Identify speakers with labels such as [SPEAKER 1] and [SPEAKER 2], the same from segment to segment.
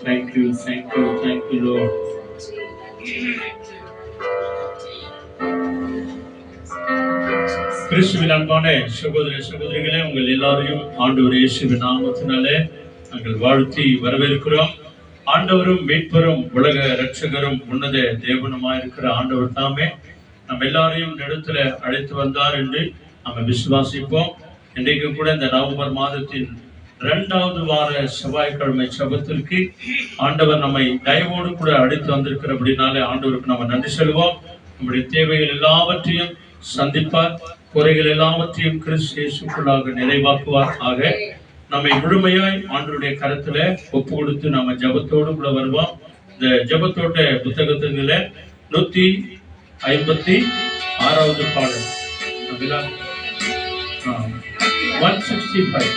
[SPEAKER 1] Thank you, thank you, thank you, Lord. கிறிஸ்துவின் அன்பான சகோதர சகோதரிகளே, உங்கள் எல்லாரையும் ஆண்டவர் இயேசுவின் நாமத்தினாலே நாங்கள் வாழ்த்தி வரவேற்கிறோம். ஆண்டவரும் மீட்பரும் உலக இரட்சகரும் உன்னத தேவனுமாயிருக்கிற ஆண்டவர் தாமே நம்ம எல்லாரையும் இடத்துல அழைத்து வந்தார் என்று நம்ம விசுவாசிப்போம். இன்றைக்கு கூட இந்த நவம்பர் மாதத்தின் 2வது வார செவ்வாய்க்கிழமை சபத்திற்கு ஆண்டவர் நம்மை தயவோடு கூட அழைத்து வந்திருக்கிறபடினாலே ஆண்டவருக்கு நம்ம நன்றி சொல்வோம். நம்முடைய தேவைகள் எல்லாவற்றையும் சந்திப்பார், குறைகள் எல்லாவற்றையும் கிறிஸ்து இயேசுக்குள்ளாக நிறைவாக்குவார். ஆக நம்மை முழுமையாய் ஆண்டவருடைய கருத்துல ஒப்பு கொடுத்து நம்ம ஜபத்தோடு கூட வருவோம். இந்த ஜபத்தோட்ட புத்தகத்துல 156வது பாடல் 165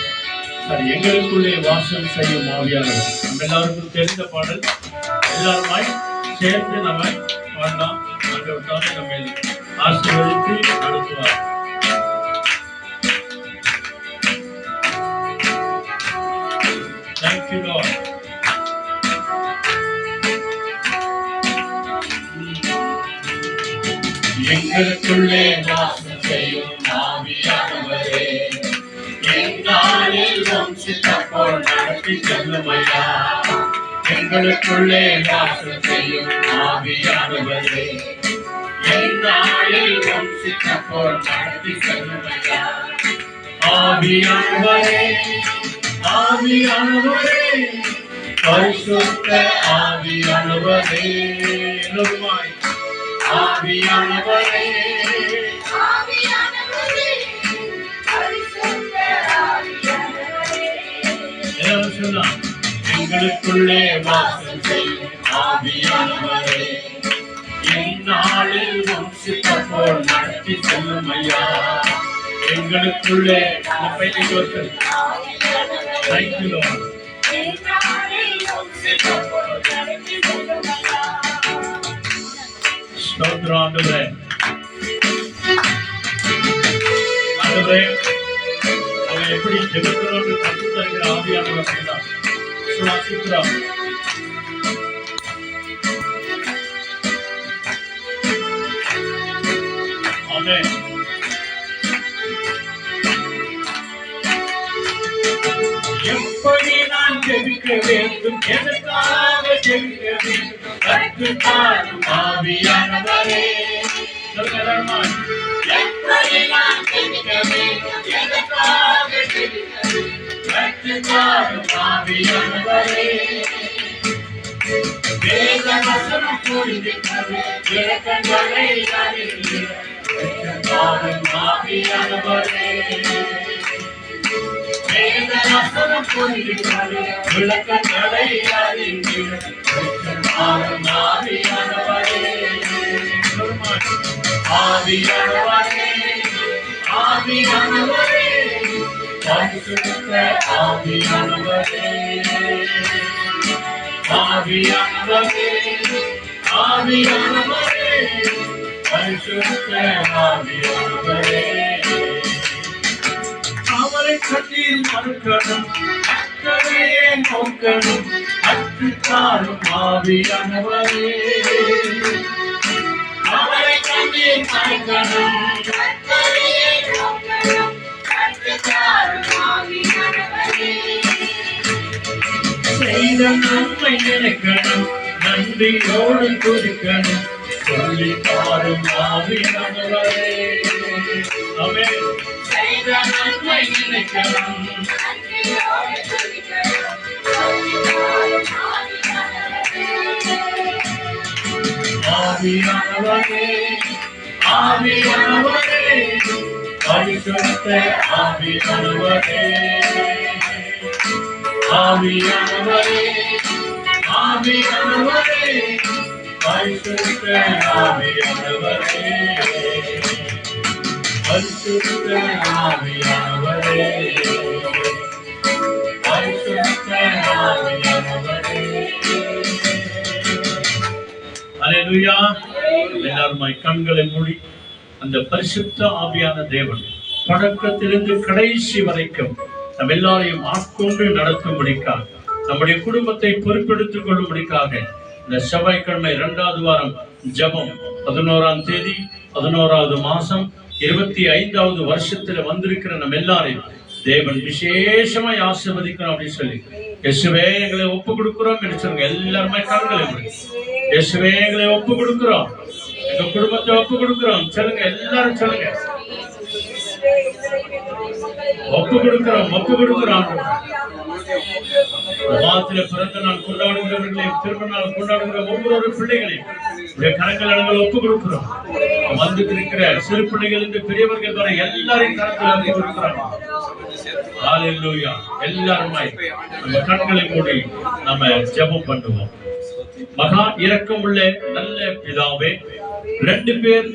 [SPEAKER 1] எங்களுக்குள்ளே வாசம் செய்யும் ஆவியானவர். நம்ம எல்லாருக்கும் தெரிந்த பாடல். எல்லாருமாய் சேர்ந்து நம்ம பாடலாம். ஆண்டவர் நம்ம ஆசீர்வதித்து நடத்துவார். Thank you, Lord. எங்களுக்குள்ளே வாசம் செய்யும் ஆவியானவரே, என்னாலில் வம்சித்தப்போல் நடத்தி செல்லுமையா. எங்களுக்குள்ளே வாசம் செய்யும் ஆவியானவரே, என்னாலில் வம்சித்தப்போல் நடத்தி செல்லுமையா. ஆவியானவரே, ஆவியானவரே, பரிசுத்த ஆவியானவரே, ஆவியானவரே, எங்களுக்குள்ளே வாசம் செய்யும் ஆவியானவரே, என்னாலில் வம்சித்தப்போல் நடத்தி செல்லும் ஐயா. எங்களுக்குள்ளே ஸ்தோத்திரம் ஆண்டவரே. ஆண்டவரே, அவன் எப்படி ஜெபிக்கிறோம் கற்று தருகிற ஆவியானவர் சுவாசிக்கிறோம். ஆமென். எப்படி நான் ஜெபிக்க வேண்டும், எதற்காக ஜெபிக்க வேண்டும், கற்றுத்தாரும் ஆவியானவரே. எப்படி நான் ஜெபிக்க வேண்டும், எதற்காக ஜெபிக்க வேண்டும், கற்றுத்தாரும் ஆவியானவரே. வேத வசனம் புரிந்திருக்கிறது, விளக்கங்களை அறிந்திட கற்றுத்தாரும் ஆவியானவரே. வேதவசனம் புரிந்திருக்கிறது, விளக்கங்களை அறிந்திட கற்றுத்தாரும் ஆவியானவரே. ஆவியானவரே, ஆவியானவரே, பரிசுத்த ஆவியானவரே, ஆவியானவரே, ஆவியானவரே, பரிசுத்த ஆவியானவரே. அவரை கண்ணீர் மறுக்கணும், அக்கறையே நோக்கணும், கற்றுத்தாரும் ஆவியானவரே. அவரை கண்ணீர் மறுக்கணும், அக்கறையே நோக்கணும், கற்றுத்தாரும் ஆவியானவரே. செய்த நன்மை நினைக்கணும், நன்றியோடு துதிக்கணும், சொல்லி தாரும் ஆவியானவரே. ஆமென். செய்த நன்மை நினைக்கணும், நன்றியோடு துதிக்கணும், சொல்லி தாரும் ஆவியானவரே. ஆவியானவரே, ஆவியானவரே, பரிசுத்த ஆவியானவரே. ஆவியானவரே, ஆவியானவரே, பரிசுத்த ஆவியானவரே, பரிசுத்த ஆவியானவரே, பரிசுத்த ஆவியானவரே. அல்லேலூயா. எல்லாருமாய் கண்களை மூடி அந்த பரிசுத்த ஆவியான தேவன் தொடக்கத்திலிருந்து கடைசி வரைக்கும் நம்ம எல்லாரையும் ஆட்கொண்டு நடத்தும்படிக்காக நம்முடைய குடும்பத்தை பொறுப்பெடுத்துக் கொள்ளும்படிக்காக இந்த செவ்வாய்க்கிழமை 2வது வாரம் ஜெபம் 11ஆம் தேதி 11வது மாசம் 25வது வருஷத்துல வந்திருக்கிற நம்ம எல்லாரையும் தேவன் விசேஷமாய் ஆசீர்வதிக்கணும் அப்படின்னு சொல்லி இயேசுவே எங்களை ஒப்பு கொடுக்கிறோம் என்று சொல்லுங்க. எல்லாருமே கண்களை இயேசுவே எங்களை ஒப்பு கொடுக்கிறோம், எங்க குடும்பத்தை ஒப்பு கொடுக்கிறோம் சொல்லுங்க. எல்லாரும் சொல்லுங்க, ஒப்பு கொடுக்கிறோம், ஒப்பு கொடுக்கிறோம். மாதத்தில பிறந்த நாள் கொண்டாடுகிறவர்களையும் திருமண நாள் கொண்டாடுகிற ஒவ்வொரு பிள்ளைகளையும் கரங்கள் நாங்கள் ஒப்பு கொடுக்கிறோம். வந்து இருக்கிற சிறு பிள்ளைகள் இருந்து பெரியவர்கள் வரை எல்லாரையும் கரத்தில் ஒப்பு கொடுக்கிறோம். ஹல்லேலூயா. எல்லாருமாய் நம்ம கண்களை மூடி நம்ம ஜெபம் பண்ணுவோம். மகா இரக்கம் உள்ள நல்ல பிதாவே, 2 பேர்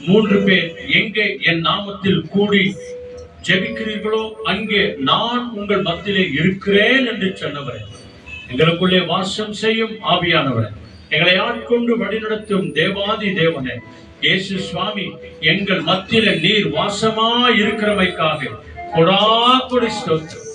[SPEAKER 1] 3 பேர் எங்கே என் நாமத்தில் கூடி ஜெபிக்கிறீர்களோ அங்கே நான் உங்கள் மத்தியிலே இருக்கிறேன் என்று சொன்னவரே, எங்களுக்குள்ளே வாசம் செய்யும் ஆவியானவரே, எங்களை ஆட்கொண்டு வழிநடத்தும் தேவாதி தேவனே, இயேசு சுவாமி, எங்கள் மத்தியிலே நீர் வாசமா இருக்கிறமைக்காக கொடாக்கொடி ஸ்தோத்திரம்.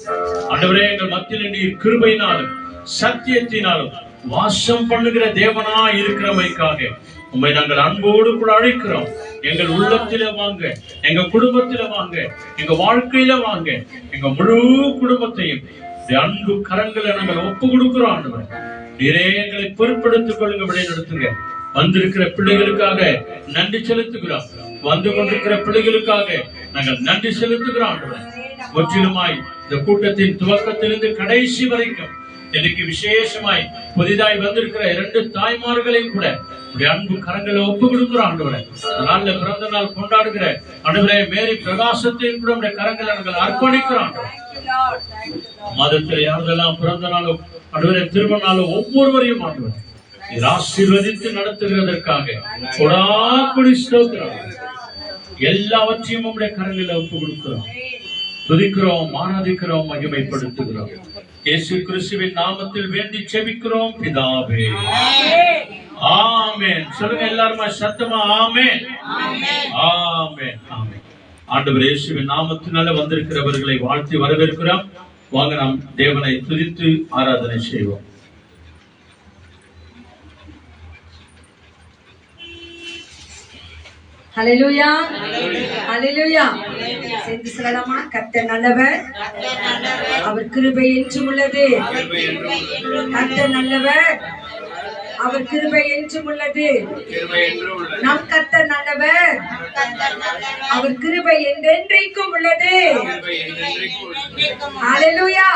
[SPEAKER 1] ஆண்டவரே, எங்கள் மத்தியிலே நீர் கிருபையினாலும் சத்தியத்தினாலும் வாசம் பண்ணுகிற தேவனா இருக்கிறமைக்காக உம்மை நாங்கள் அன்போடு கூட அழைக்கிறோம். எங்கள் உள்ளத்தில வாங்க, எங்க குடும்பத்தில வாங்க, எங்க வாழ்க்கையில வாங்க. எங்க முழு குடும்பத்தையும் அன்பு கரங்களை நாங்கள் ஒப்பு கொடுக்கிறோம். ஆண்டவரே, நீரே எங்களை பொறுப்பெடுத்துக் கொள்ளுங்க, வழி நடத்துங்க. வந்திருக்கிற பிள்ளைகளுக்காக நன்றி செலுத்துகிறோம். வந்து கொண்டிருக்கிற பிள்ளைகளுக்காக நாங்கள் நன்றி செலுத்துகிறோம். ஆண்டவரே, முற்றிலுமாய் இந்த கூட்டத்தின் துவக்கத்திலிருந்து கடைசி வரைக்கும் எனக்கு விசேஷமாய் புதிதாய் வந்திருக்கிற 2 தாய்மார்களையும் கூட அன்பு கரங்களை ஒப்பு கொடுக்கிறோம். ஆண்டவரே, நாள்ல பிறந்த நாள் கொண்டாடுகிற ஆண்டவரே மேரி பிரகாசத்தையும் கூட உடைய கரங்களை நாங்கள் அர்ப்பணிக்கிறோம். மாதத்தில் யாரெல்லாம் பிறந்த நாளும் ஆண்டவரே திருமண நாளும் ஒவ்வொருவரையும் ஆண்டவரே நீர் ஆசீர்வதித்து நடத்துகிறதற்காக கொடாக்கொடி ஸ்தோத்திரம். எல்லாவற்றையும் உடைய கரங்களை ஒப்பு கொடுக்கிறோம், துதிக்கிறோம், ஆராதிக்கிறோம், மகிமைப்படுத்துகிறோம். இயேசு கிறிஸ்துவின் நாமத்தில் வேண்டி செபிக்கிறோம் பிதாவே, ஆமென். சொல்லுங்க எல்லாரும் சத்தமா, ஆமென், ஆமென், ஆமென். ஆண்டவர் இயேசுவின் நாமத்தினால வந்திருக்கிறவர்களை வாழ்த்தி வரவேற்கிறோம். வாங்க நாம் தேவனை துதித்து ஆராதனை செய்வோம்.
[SPEAKER 2] ஹல்லேலூயா, ஹல்லேலூயா. சேர்ந்து சொல்லலாமா? கர்த்தர் நல்லவர், அவர் கிருபை என்றும் உள்ளது. கர்த்தர் நல்லவர், அவர் கிருபை என்றும் உள்ளது. நம் கர்த்தர் நல்லவர், அவர் கிருபை என்றென்றைக்கும் உள்ளது. ஹல்லேலூயா.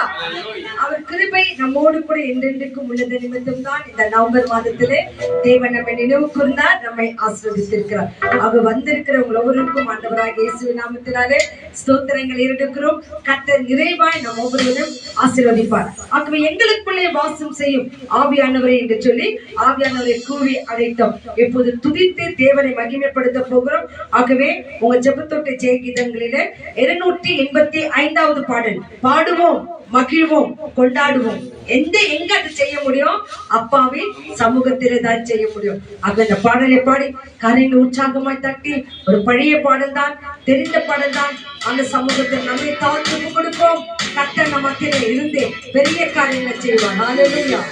[SPEAKER 2] அவர் கிருபை நம்மோடு கூட என்றென்றைக்கும் உள்ளது நிமித்தம் தான் இந்த நவம்பர் மாதத்திலே தேவன் நம்மை நினைவு கூர்ந்தார், நம்மை ஆசீர்வதித்திருக்கிறார். அவர் வந்திருக்கிற ஒவ்வொருவருக்கும் ஆண்டவராகிய இயேசுவின் நாமத்தினாலே ஸ்தோத்திரங்கள் எடுக்கிறோம். கர்த்தர் நிறைவாய் நம் ஒவ்வொருவரும் ஆசீர்வதிப்பார். ஆகவே எங்களுக்குள்ளே வாசம் செய்யும் ஆவியானவரே என்று சொல்லி ஆவியானவரை கூறி அழைத்தோம். இப்போது துதித்து தேவனை மகிமைப்படுத்த போகிறோம். ஆகவே உங்க ஜெபத்தோட்ட ஜெய கீதங்களிலே 285வது பாடல் பாடுவோம், மகிழ்வோம், கொண்டாடுவோம். எங்க அது செய்ய முடியும்? அப்பாவின் சமூகத்திலே தான் செய்ய முடியும். ஆக இந்த பாடலை பாடி கரைந்து உற்சாகமாய் தட்டி, ஒரு பழைய பாடல் தான், தெரிந்த பாடல் தான், அந்த சமூகத்தில் நம்மை தாழ்த்து கொடுப்போம். கர்த்தர் நம்ம மத்தியிலே இருந்து பெரிய காரியங்களை செய்வார். ஹல்லேலூயா.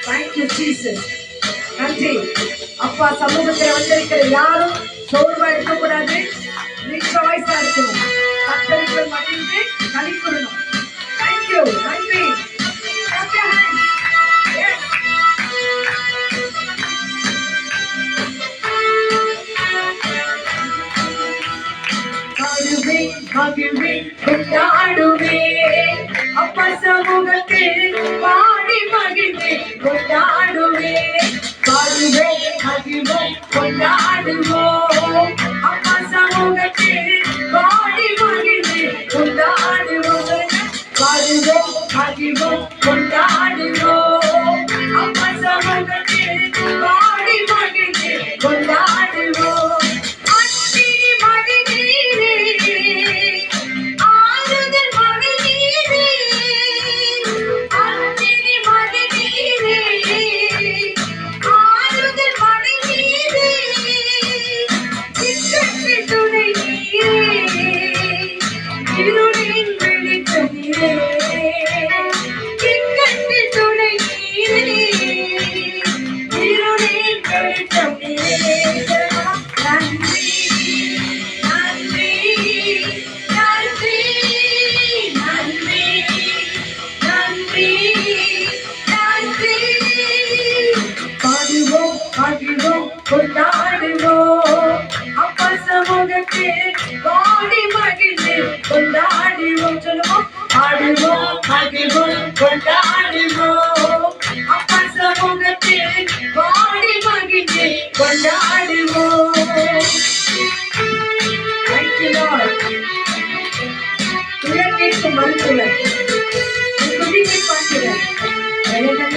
[SPEAKER 2] Thank you Jesus. நன்றி அப்பா. சமூகத்தில் வந்திருக்கிற யாரும் சோர்வா இருக்கக்கூடாது, ரிச்சாய்ஸா இருக்கணும். கர்த்தருக்கு மகிழ்ந்து களிக்கணும். Thank you. நன்றி. Clap your hands. Yes. ஆடுவே, மகிழ்வே, கொண்டாடுவே, அப்பா சமூகத்தில் பாடி மகிழ்வே, கொண்டாடுவே, பாடுவே, மகிழ்வே, கொண்டாடுவோம். அப்பா சமூகத்தில் பாடி மகிழ்வே, கொண்டாடுவோம். பாடுவே, மகிழ்வே,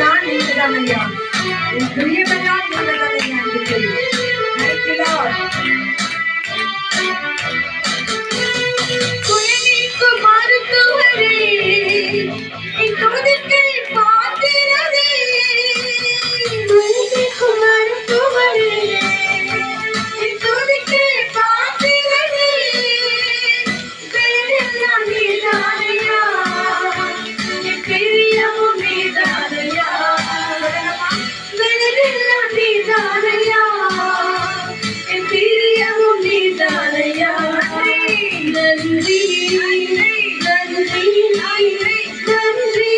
[SPEAKER 2] எல்லாம் நீங்க தான் ஐயா, என் பிரியமெல்லாம் நீங்க தான் ஐயா என்று சொல்லி நினைக்கிறார். குயநீக்கு மருத்துவரே, என் துதிக்கை பாத்திரரே, குயநீக்கு மருத்துவரே, என் துதிக்கை பாத்திரரே, வேறெல்லாம் நீதானையா, என் பிரியமும் நீதானையா, வேறெல்லாம் நீதானையா, என் பிரியமும் நீதானையா. நன்றி நன்றி நன்றி நன்றி நன்றி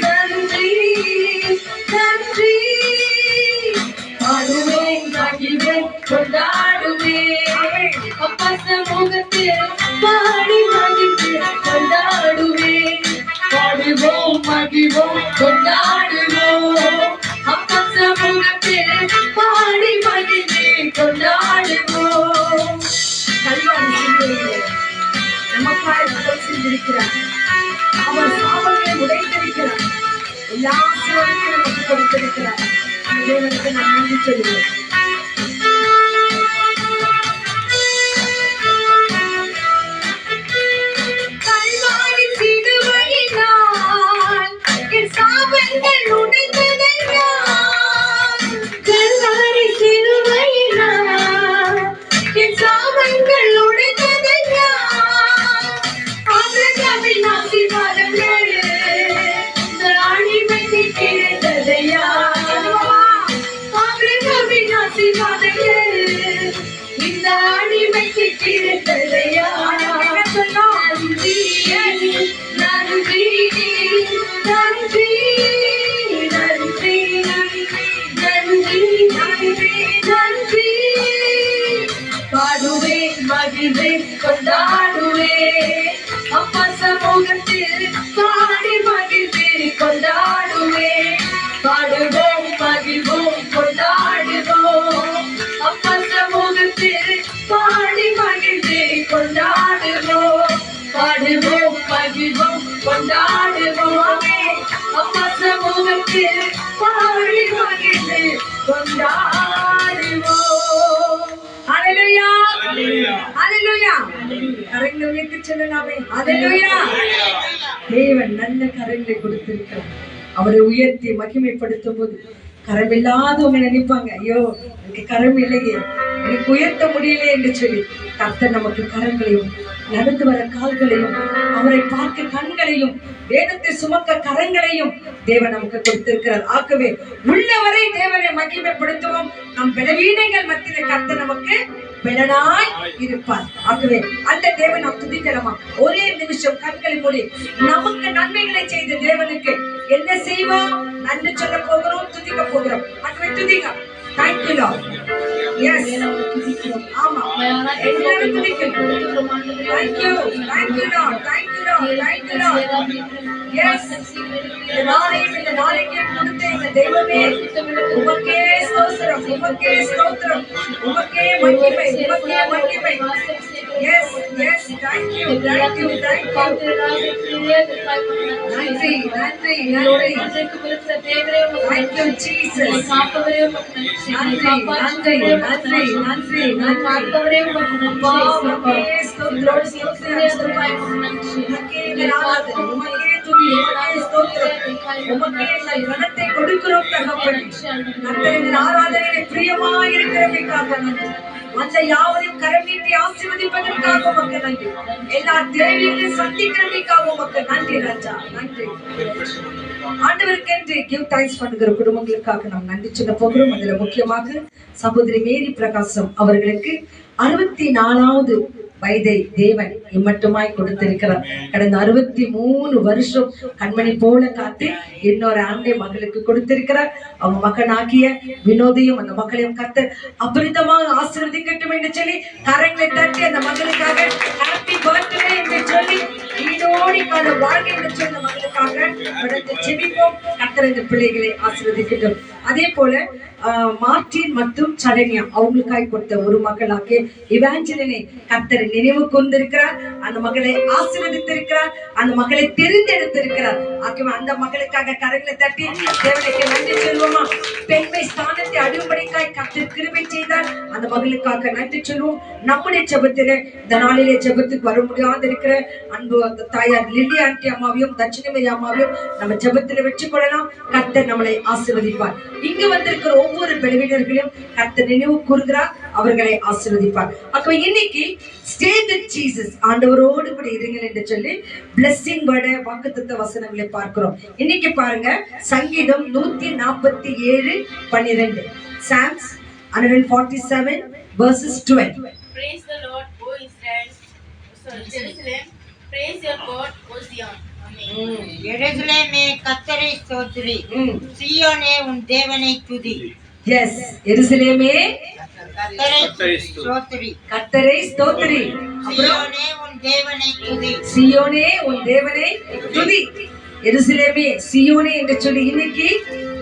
[SPEAKER 2] நன்றி நன்றி. பாடுவேன் மகிழ்வேன் கொண்டாடுவேன், அப்பா சமூகத்தில் பாடி மகிழ்ந்து கொண்டாடுவேன். பாடுவோம் மகிழ்வோம் கொண்டாடுவோம், அப்பா சமூகத்தில் பாடி மகிழ்ந்து கொண்டாடுவோம். கல்வாரி சிலுவையிலே நமக்காக ரத்தம் சிந்திருக்கிறார். அவர் சாபங்களை உடைத்திருக்கிறார். எல்லா சிலுவையும் நமக்கு கொடுத்திருக்கிறார். தேவனுக்கு நான் நன்றி சொல்லுவேன். கல்வாரி சிலுவையினால் என் சாபங்கள் உடைந்ததையா, கல்வாரி சிலுவையினால் என் சாபங்கள் உடைந்ததையா. ஆபிரகாமின் ஆசீர்வாதங்கள் இந்த அடிமைக்கு கிடைத்ததையா, ஆபிரகாமின் ஆசீர்வாதங்கள் இந்த அடிமைக்கு கிடைத்ததையா. நன்றி நன்றி நன்றி நன்றி நன்றி நன்றி நன்றி. பாடுவேன் மகிழ்வேன் கொண்டாடுவேன், அப்பா சமூகத்தில் பாடி மகிழ்ந்து கொண்டாடுவேன். பாடுவோம் மகிழ்வோம் கொண்டாடுவோம், அப்பா சமூகத்தில் பாடி மகிழ்ந்து கொண்டாடுவோம். பாடுவோம் மகிழ்வோம் கொண்டாடுவோம், அப்பா சமூகத்தில் பாடி மகிழ்ந்து கொண்டாடுவோம். ஹல்லேலூயா ஹல்லேலூயா. கரங்களை உயர்த்தி சொல்லலாமே ஹல்லேலூயா. தேவன் நல்ல கரங்களை கொடுத்திருக்கிறார். அவரை உயர்த்தி மகிமைப்படுத்தும் போது கரமில்லாதவங்க நினைப்பாங்க, ஐயோ எனக்கு கரம் இல்லையே, எனக்கு உயர்த்த முடியலையே என்று சொல்லி கர்த்தர் நமக்கு கரங்களையும் நடந்து வர கால்களையும் அவரை பார்க்க கண்களையும் வேதத்தை சுமக்க கரங்களையும் தேவன் நமக்கு கொடுத்திருக்கிறார். ஆகவே உள்ளவரை தேவனை மகிமைப்படுத்துவோம். நம் பலவீனங்கள் மத்தியில கர்த்தர் நமக்கு பலனாய் இருப்பார். ஆகவே அந்த தேவன் நாம் துதிக்கிறோமா? ஒரே நிமிஷம் கண்களை மூடி நமக்கு நன்மைகளை செய்த தேவனுக்கு என்ன செய்வோம்? நன்றி சொல்ல போகிறோம், துதிக்க போகிறோம். ஆகவே துதிக்க. Thank you Lord. Yes. ஆமா, எல்லாரும் துதிக்கணும். Thank you Lord. Thank you Lord. Thank you Lord. Yes. இந்த நாளைக்கு கொடுத்த இந்த தெய்வமே உமக்கே ஸ்தோத்திரம், உமக்கே ஸ்தோத்திரம், உமக்கே மகிமை, உமக்கே மகிமை. Yes, yes. Thank you. Thank you. Thank you. நன்றி நன்றி நன்றி. Thank you Jesus. நன்றி நன்றி நன்றி நன்றி நன்றி. உமக்கே ஸ்தோத்திரம், ஸ்தோத்திரம். உமக்கே ஆராதனை, உமக்கே துதி, உமக்கே ஸ்தோத்திரம், உமக்கே கனத்தை கொடுக்கிறோம் தகப்பனே. கர்த்தரின் ஆராதனையிலே பிரியமாய் இருக்கிறமைக்காக நன்றி. அந்த யாவரையும் கரம் நீட்டி ஆசீர்வதிப்பதற்காக உமக்கு நன்றி. எல்லா தேவைகளையும் சந்திக்கிறமைக்காக உமக்கு நன்றி ராஜா, நன்றி. ஆண்டவருக்கென்று கிவ் தேங்க்ஸ் பண்ணுகிற குடும்பங்களுக்காக நாம் நன்றி சொல்ல போகிறோம். அதுல முக்கியமாக சகோதரி மேரி பிரகாசம் அவர்களுக்கு 64வது வயதை தேவன் இம்மட்டுமாய் கொடுத்திருக்கிறார். கடந்த 63 வருஷம் கண்மணி போல காத்து இன்னொரு ஆண்டை மகளுக்கு கொடுத்திருக்கிறார். அவங்க மகனாகிய வினோதையும் அந்த மகளையும் கத்து அபரிதமாக ஆசீர்வதிக்கட்டும் என்று சொல்லி கரங்களை தட்டி அந்த மகளுக்காக ஹாப்பி பர்த்டே என்று சொல்லி நீடோடி கால வாழ்க்கை என்று சொன்ன மகளுக்காக நடந்து ஜெபிப்போம். கர்த்தர் இந்த பிள்ளைகளை ஆசீர்வதிக்கட்டும். அதே போல மார்டின் மற்றும் சரண்யா அவங்களுக்காய் கொடுத்த ஒரு மகளாக இவாஞ்சலினை கர்த்தர் நினைவு கொண்டிருக்கிறார். அந்த மகளை ஆசீர்வதித்திருக்கிறார். அந்த மகளை தெரிந்தெடுத்திருக்கிறார். ஆகவே அந்த மகளுக்காக கரங்களை தட்டி தேவனுக்கு நன்றி சொல்வோமா? பெண்மை ஸ்தானத்தை அடையும்படிக்காய் கர்த்தர் கிருபை செய்தார். அந்த மகளுக்காக நன்றி சொல்வோம். நம்முடைய ஜெபத்திலே இந்த நாளிலே ஜெபத்துக்கு வர முடியாது இருக்கிற அன்பு தாயார் லில்லி ஆண்டி அம்மாவையும் தட்சிணமரி அம்மாவையும் நம்ம ஜெபத்திலே வெற்றி கொள்ளலாம். கர்த்தர் நம்மளை ஆசீர்வதிப்பார். இங்கு வந்திருக்கிற ஒவ்வொரு பலவீனர்களையும் கர்த்தர் நினைவு கூறுகிறார். அவர்களை ஆசீர்வதிப்பார். அப்ப இன்னைக்கு ஸ்டே வித் ஜீசஸ், ஆண்டவரோடு கூட இருங்கள் என்று சொல்லி பிளெஸிங் வேர்ட் வாக்குத்தத்த வசனங்களை பார்க்கிறோம். இன்னைக்கு பாருங்க, சங்கீதம் 147:12, Sam's 147 verses 12.
[SPEAKER 3] Praise the Lord, O Israel, Jerusalem. Praise your God, O Zion. Amen.
[SPEAKER 4] எருசலேமே கர்த்தரை ஸ்தோத்திரி, சீயோனே உன் தேவனை துதி.
[SPEAKER 2] Yes, எருசலேமே
[SPEAKER 4] கர்த்தரை ஸ்தோத்திரி,
[SPEAKER 2] கர்த்தரை ஸ்தோத்திரி.
[SPEAKER 4] சீயோனே உன் தேவனை துதி.
[SPEAKER 2] சியோனே உன் தேவனை துதி. எருசலேமே சியோனே என்று சொல்லி இன்னைக்கு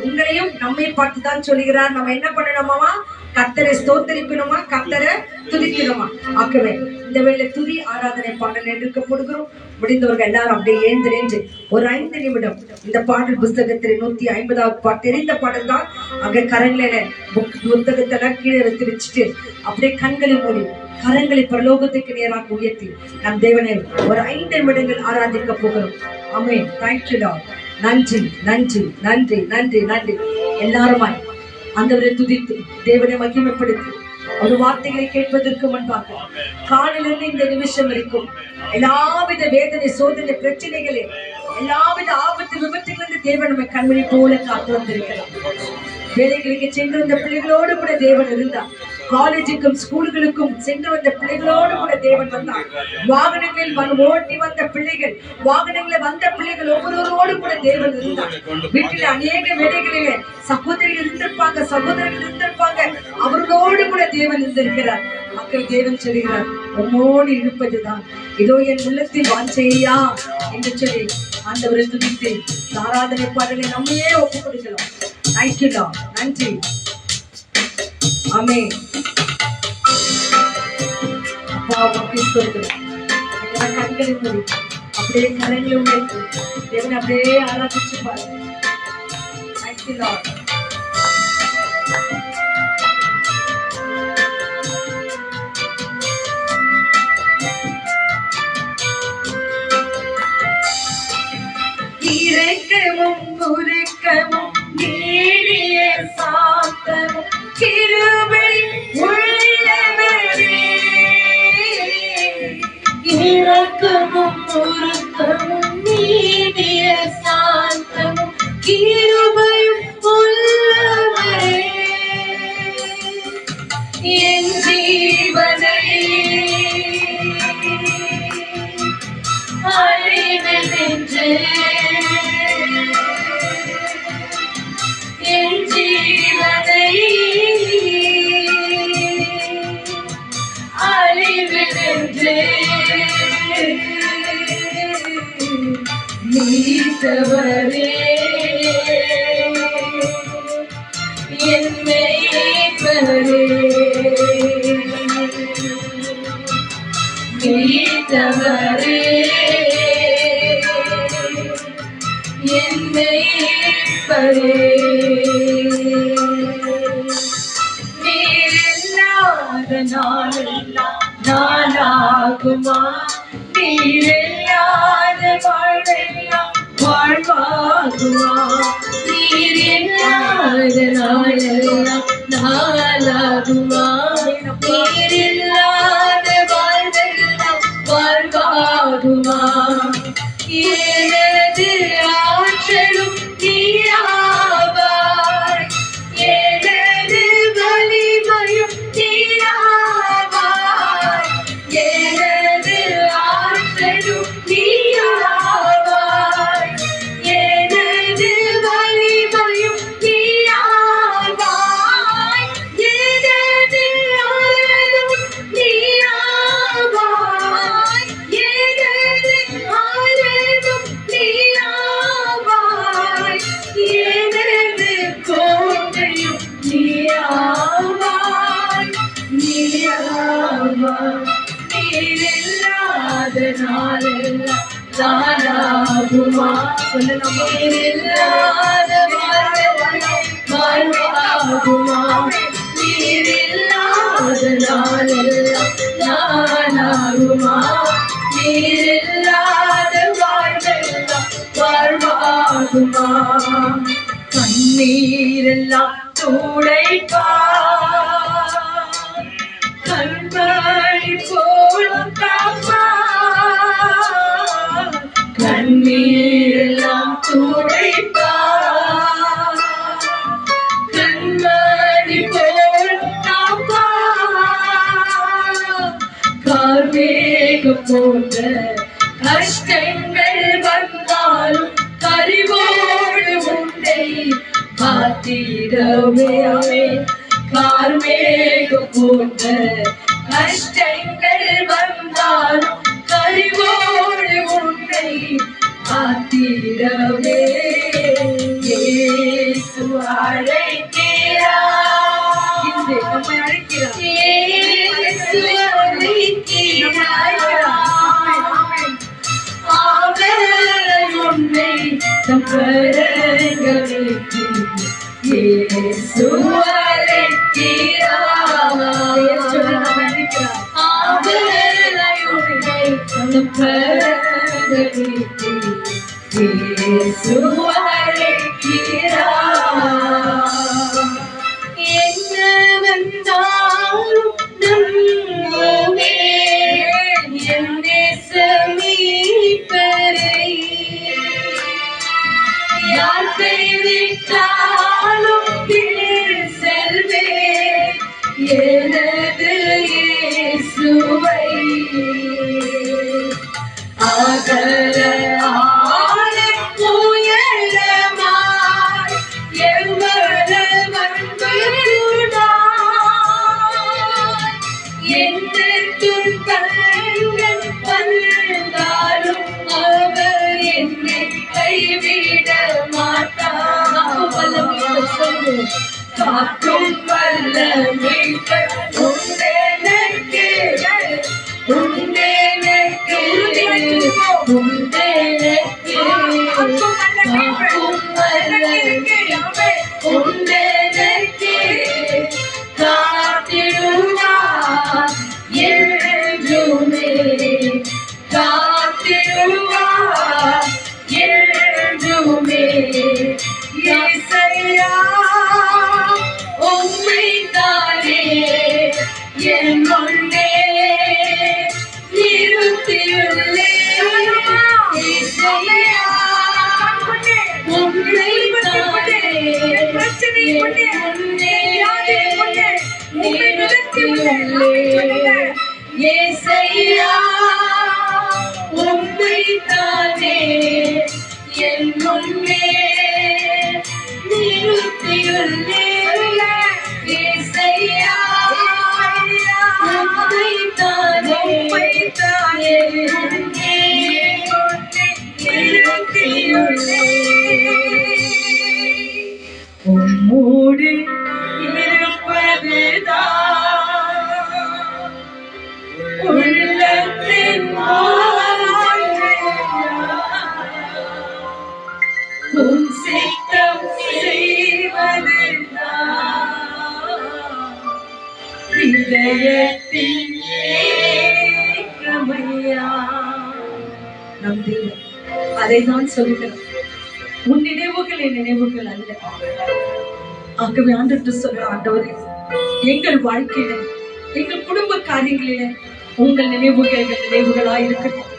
[SPEAKER 2] உங்களையும் நம்மை பார்த்து தான் சொல்லுகிறார். நம்ம என்ன பண்ணணுமா? கர்த்தரை ஸ்தோத்திரிக்கணுமா, கர்த்தரை துதிக்கணுமா? ஆகவே இந்த வேளை துதி ஆராதனை பாடல் எடுக்கப்படுகிறோம். முடிந்தவர்கள் எல்லாரும் அப்படியே எழுந்திருந்து ஒரு 5 நிமிடம் இந்த பாடல் புஸ்தகத்தில் 150வது பாட்டு தெரிந்த பாடல் தான். அங்க கரங்களை புத்தகத்தெல்லாம் கீழே எடுத்து வச்சுட்டு அப்படியே கண்களை மூடி கரங்களை பரலோகத்துக்கு நேராக உயர்த்தி நம் தேவனை ஒரு 5 நிமிடங்கள் ஆராதிக்க போகிறோம். ஆமென். Thank you Lord. நன்றி நன்றி நன்றி நன்றி நன்றி. எல்லாருமாய் ஆண்டவரை துதித்து தேவனை மகிமைப்படுத்தி ஒரு வார்த்தைகளை கேட்பதற்கு முன்பாக காலையிலிருந்து இந்த நிமிஷம் வரைக்கும் எல்லாவித வேதனை சோதனை பிரச்சனைகளே எல்லாவித ஆபத்து விபத்துகளிலிருந்து தேவன் நம்மை கண்மணி போல காத்து வந்திருக்கிறார். வேலைகளுக்கு சென்று வந்த பிள்ளைகளோடு கூட தேவன் இருந்தார். காலேஜுக்கும் ஸ்கூல்களுக்கும் சென்று வந்த பிள்ளைகளோடு கூட தேவன் வந்தார். வாகனங்களில் ஓட்டி வந்த பிள்ளைகள், வாகனங்களில் வந்த பிள்ளைகள் ஒவ்வொருவரோடு கூட தேவன் இருந்தார். வீட்டில் அநேக வேலைகளிலே சகோதரிகள் இருந்திருப்பாங்க, சகோதரர்கள் இருந்திருப்பாங்க. அவர்களோடு கூட தேவன் இருந்திருக்கிறார். மக்கள் தேவன் சொல்கிறார், உம்மோடு இருப்பதுதான் இதோ என் உள்ளத்தில் வாஞ்சையா என்று சொல்லி ஆண்டவரை துதித்து ஆராதனை பாடலை நம்மையே ஒப்புக் கொடுக்கலாம். Thank you Lord. நன்றி. ஆமென். அப்பா வாக்கிஸ் கொடுக்கிறோம். கண்களை மூடி அப்படியே கரங்களை உயர்த்தி தேவனை அப்படியே ஆராதிச்சு பாருங்க. Thank you Lord. இரக்கமும் உருக்கமும் நீடிய சாந்தமும் கிருபை உள்ளவரே. இரக்கமும் உருக்கமும் நீடிய சாந்தமும் கிருபையும் உள்ளவரே. என் ஜீவனை அழிவதென்று என் ஜீவனை அழிவதென்று நீத்தவரே என் மேய்ப்பரே. நீத்தவரே என் மேய்ப்பரே. நீரில்லாத நாளெல்லாம் நாளாகுமா? நீரில்லாத வாழ்வெல்லாம் வாழ்வாகுமா? நீரில்லாத நாளெல்லாம் நாளாகுமா? நீரில்லாத வாழ்வெல்லாம் வாழ்வாகுமா? எனது ஆற்றலும் நீராவாய், எனது வலிமையும் நீராவாய், எனது ஆற்றலும் நீராவாய், எனது வலிமையும் நீராவாய், எனது நாளெல்லாம் நானாகுமா சொல்லலாம் நீரில்லாத வாழ்வாகுமா நீரில்லாத நாளெல்லாம் நானாகுமா நீரில்லாத வாழ்வெல்லாம் வாழ்வாகுமா கண்ணீரெல்லாம் துடைப்பா கண்மணி போல் காப்பா கண்ணீரெல்லாம் துடைப்பா கண்மணி போல் காப்பா கார்மேகம் போன்ற கஷ்டங்கள் வந்தாலும் கரிவோடு உன்னை காத்திடவே கார்மேகம் போன்ற கஷ்டங்கள் வந்தாலும் கரிவோடு உன்னை காத்திடவே இயேசு அழைக்கிறார் இன்று நம்மை அழைக்கிறார் இயேசு அழைக்கிறார் அவர் உன்னை தம் கரங்களுக்கு இயேசு அழைக்கிறார் அவரை உன்னை தம் கரங்களுக்கு இயேசு அழைக்கிறார் என்ன வந்தாலும் நம்புவே என் நேசமீட்பரை யார் கைவிட்டாலும் செல்வேன் எனது இயேசுவை அகல ஆழ உயரமாய் எவ்வளவு என்றும் கண்கள் வந்தாலும் அவர் என்னை கைவிட மாட்டார் காக்கும் வல்ல மீட்பர் உண்டெனக்கு உண்டெனக்கு உண்டெனக்கு காக்கும் வல்ல மீட்பர் உண்டெனக்கு காத்திடுவார் என்றுமே காத்திடுவார் என்றுமே இயேசையா உம்மைத்தானே என் முன்னே நிறுத்தியுள்ளேன் இயேசையா உம்மைத்தானே என் முன்னே நிறுத்தியுள்ளேன் இயேசையா உம்மைத்தானே என் முன்னே நிறுத்தியுள்ளேன் இயேசையா உம்மைத்தானே என் முன்னே நிறுத்தியுள்ளேன் உம்மோடு இருப்பதுதான் உள்ளத்தின் உன் சித்தம் செய்வதுதான் இதயத்தின் ஏக்கமையா நம் தேவன் அதைதான் சொல்லுகிறோம் உன் நினைவுகள் என் நினைவுகள் அல்ல ஆகவே ஆண்டவர் சொல்ற ஆண்டவரே எங்கள் வாழ்க்கையில எங்கள் குடும்ப காரியங்களில உங்கள் நினைவுகள் எங்கள் நினைவுகளா இருக்கட்டும்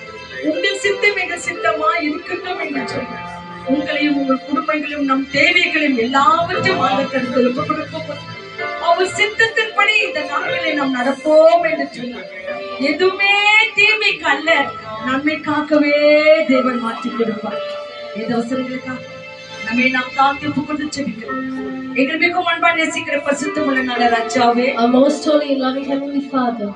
[SPEAKER 2] உங்கள் சித்தம் எங்கள் சித்தமா இருக்கட்டும் என்று சொல்ற உங்களையும் உங்கள் குடும்பங்களையும் நம் தேவைகளையும் எல்லாவற்றையும் ஆண்டவருக்கு ஒப்புக் கொடுப்போம் அவர் சித்தத்தின்படி இந்த நாட்களை நாம் நடப்போம் என்று சொன்னார் எதுவுமே தீமைக்கு அல்ல நன்மைக்காகவே தேவன் மாற்றி கொடுப்பார் இந்த அவசரங்களுக்காக நம்மை நாம் தாழ்த்தி ஒப்புக்கொண்டு ஜெபிக்கிறோம் எங்கள் மிகவும் அன்பான நேசிக்கிற பரிசுத்தமுள்ள நல்ல ராஜாவே
[SPEAKER 5] Our most holy and loving Heavenly Father,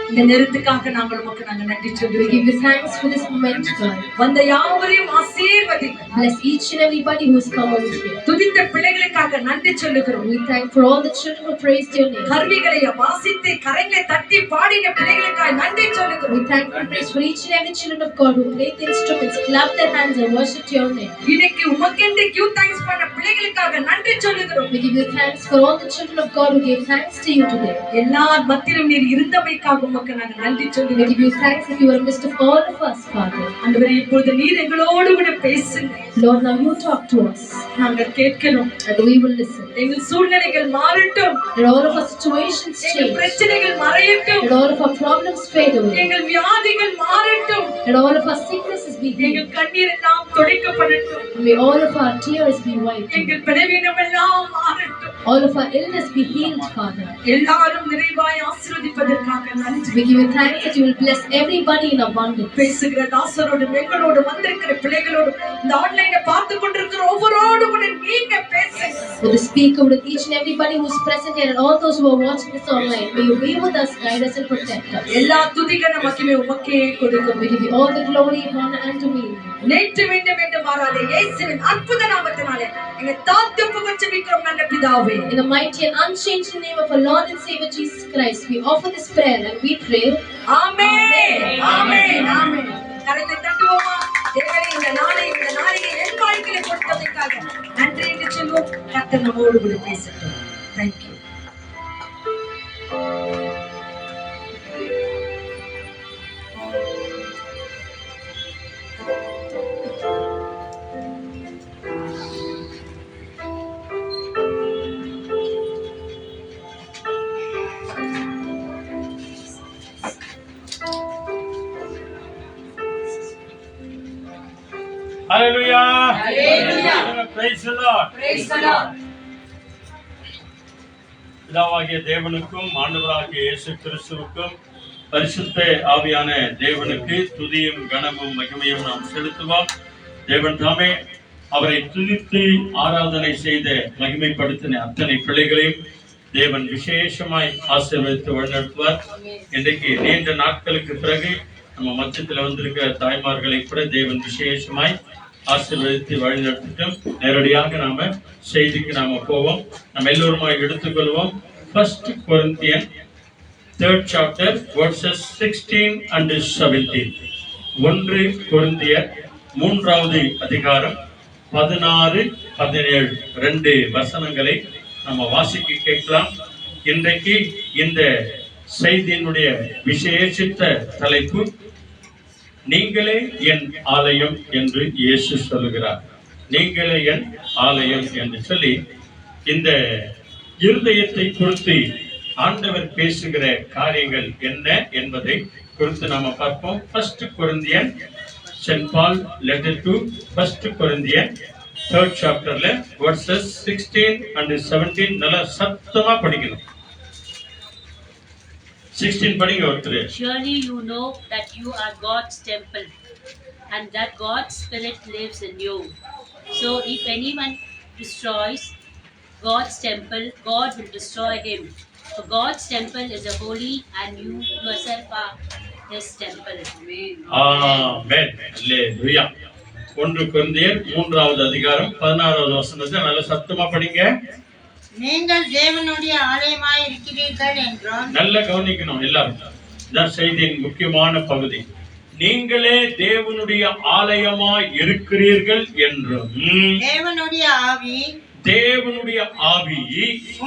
[SPEAKER 2] இந்த நேரத்துக்காக நாங்கள் உமக்கு நாங்கள் நன்றி
[SPEAKER 5] We
[SPEAKER 2] சொல்லுவோம்.
[SPEAKER 5] give you thanks for this moment, God.
[SPEAKER 2] வந்த யாவரையும் ஆசீர்வதிங்க.
[SPEAKER 5] Bless each and everybody who has come over here.
[SPEAKER 2] துதித்த பிள்ளைகளுக்காக நன்றி சொல்லுகிறோம்.
[SPEAKER 5] We thank for all the children who praised your name.
[SPEAKER 2] கருவிகளை வாசித்து கரங்களை தட்டி பாடின பிள்ளைகளுக்காக நன்றி சொல்லுகிறோம்.
[SPEAKER 5] We thank and praise for each and every children of God who played the instruments, clapped their hands and worshipped your name.
[SPEAKER 2] இன்னைக்கு உமக்கென்று give thanks பண்ண பிள்ளைகளுக்காக நன்றி சொல்லுகிறோம்.
[SPEAKER 5] We give you thanks for all the children of God who gave thanks to you today.
[SPEAKER 2] எல்லார் மத்தியிலும் நீர் இருந்தமைக்காக உமக்கு நாங்கள் நன்றி
[SPEAKER 5] We
[SPEAKER 2] சொல்லுகிறோம்.
[SPEAKER 5] give you thanks that you are amidst of all of us, Father.
[SPEAKER 2] ஆண்டவரே, இப்பொழுது நீர் எங்களோடு கூட பேசுங்க.
[SPEAKER 5] Lord, now you talk to us
[SPEAKER 2] நாங்கள் கேட்கிறோம்.
[SPEAKER 5] and we will listen.
[SPEAKER 2] எங்கள் சூழ்நிலைகள் மாறட்டும்.
[SPEAKER 5] Let all of our situations
[SPEAKER 2] எங்கள்
[SPEAKER 5] change.
[SPEAKER 2] பிரச்சனைகள் மறையட்டும்.
[SPEAKER 5] Let all of our problems fade away.
[SPEAKER 2] எங்கள் வியாதிகள் மாறட்டும்.
[SPEAKER 5] Let all of our sicknesses be healed.
[SPEAKER 2] எங்கள் கண்ணீர் எல்லாம் துடைக்கப்படட்டும்.
[SPEAKER 5] May all of our tears be wiped.
[SPEAKER 2] எங்கள் பலவீனம் எல்லாம் மாறட்டும்.
[SPEAKER 5] All of our illness be healed, Father.
[SPEAKER 2] எல்லாரும் நிறைவாய் ஆசீர்வதிப்பதற்காக நன்றி.
[SPEAKER 5] We give you thanks that you will bless everybody in abundance.
[SPEAKER 2] பேசுகிற தாசரோடு எங்களோடு வந்திருக்கிற பிள்ளைகளோடு இந்த ஆன்லைனை பார்த்து கொண்டிருக்கிற ஒவ்வொருவரோடு கூட நீங்க பேசுங்க.
[SPEAKER 5] With the speaker, with each and everybody who is present here and all those who are watching this online, may you be with us, guide us and protect us.
[SPEAKER 2] எல்லா துதிகன மகிமை உமக்கே கொடுக்கிறோம்.
[SPEAKER 5] We give you all the glory, honor and dominion.
[SPEAKER 2] நேற்று மீண்டும் என்று மாறாத இயேசுவின் அற்புத நாமத்தினாலே எங்க தாத்து புகழ்ச்சிக்கிறோம் நல்ல பிதாவே.
[SPEAKER 5] In the mighty and unchanging name of our Lord and Savior Jesus Christ, we offer this prayer and we pray.
[SPEAKER 2] Amen amen ஆமென். கரத்தை தட்டுவோமா? தேவனே, இந்த நாளை என் வாழ்க்கையில கொடுத்ததற்காக நன்றி என்று சொல்வோம். கர்த்தர் நம்மோடு கூட பேசட்டும். Thank you.
[SPEAKER 1] Hallelujah.
[SPEAKER 2] Hallelujah.
[SPEAKER 1] Praise the Lord.
[SPEAKER 2] Praise the Lord.
[SPEAKER 1] பிதாவாகிய தேவனுக்கும் ஆண்டவராகிய இயேசு கிறிஸ்துவுக்கும் பரிசுத்த ஆவியான தேவனுக்கு துதியும் கனமும் மகிமையும் நாம் செலுத்துவோம். தேவன் தாமே அவரை துதித்து ஆராதனை செய்த மகிமைப்படுத்தின அத்தனை பிள்ளைகளையும் தேவன் விசேஷமாய் ஆசீர்வதித்து வழிநடத்துவார். இன்றைக்கு நீண்ட நாட்களுக்கு பிறகு நம்ம மத்தியத்தில் வந்திருக்கிற தாய்மார்களை கூட தேவன் விசேஷமாய் ஆசீர்வதித்து வழிநடத்திட்டும். நேரடியாக நாம செய்திக்கு நாம போவோம். நம்ம எல்லோருமாய் எடுத்துக்கொள்வோம். 1 Corinthians 3rd chapter verses 16 and 17. 1 கொரிந்தியர் 3வது அதிகாரம் 16, 17 2 வசனங்களை நம்ம வாசிக்க கேட்கலாம். இன்றைக்கு இந்த செய்தியினுடைய விசேஷித்த தலைப்பு நீங்களே என் ஆலயம் என்று இயேசு சொல்லுகிறார். நீங்களே என் ஆலயம் என்று சொல்லி இந்த இருதயத்தை குறித்து ஆண்டவர் பேசுகிற காரியங்கள் என்ன என்பதை குறித்து நாம பார்ப்போம். 1 Corinthians, St. Paul letter to 1 Corinthians 3rd chapterல verses 16 and 17 நல்லா சத்தமா படிக்கணும். 16 படிங்க ஒருத்தர்.
[SPEAKER 6] Surely you know that you are God's temple and that God's Spirit lives in you. So if anyone destroys God's temple, God will destroy him. For God's temple is a holy and you yourself are His temple.
[SPEAKER 1] ஆமென். அல்லேலூயா. 1 கொரிந்தியர் 3வது அதிகாரம் 16வது வசனத்தை நல்ல சத்தமா படிங்க.
[SPEAKER 4] நீங்கள் தேவனுடைய ஆலயமாய் இருக்கிறீர்கள் என்றும்.
[SPEAKER 1] நல்ல கவனிக்கணும் எல்லாரும். இதான் செய்தியின் முக்கியமான பகுதி. நீங்களே தேவனுடைய ஆலயமாய் இருக்கிறீர்கள் என்றும்
[SPEAKER 4] தேவனுடைய ஆவி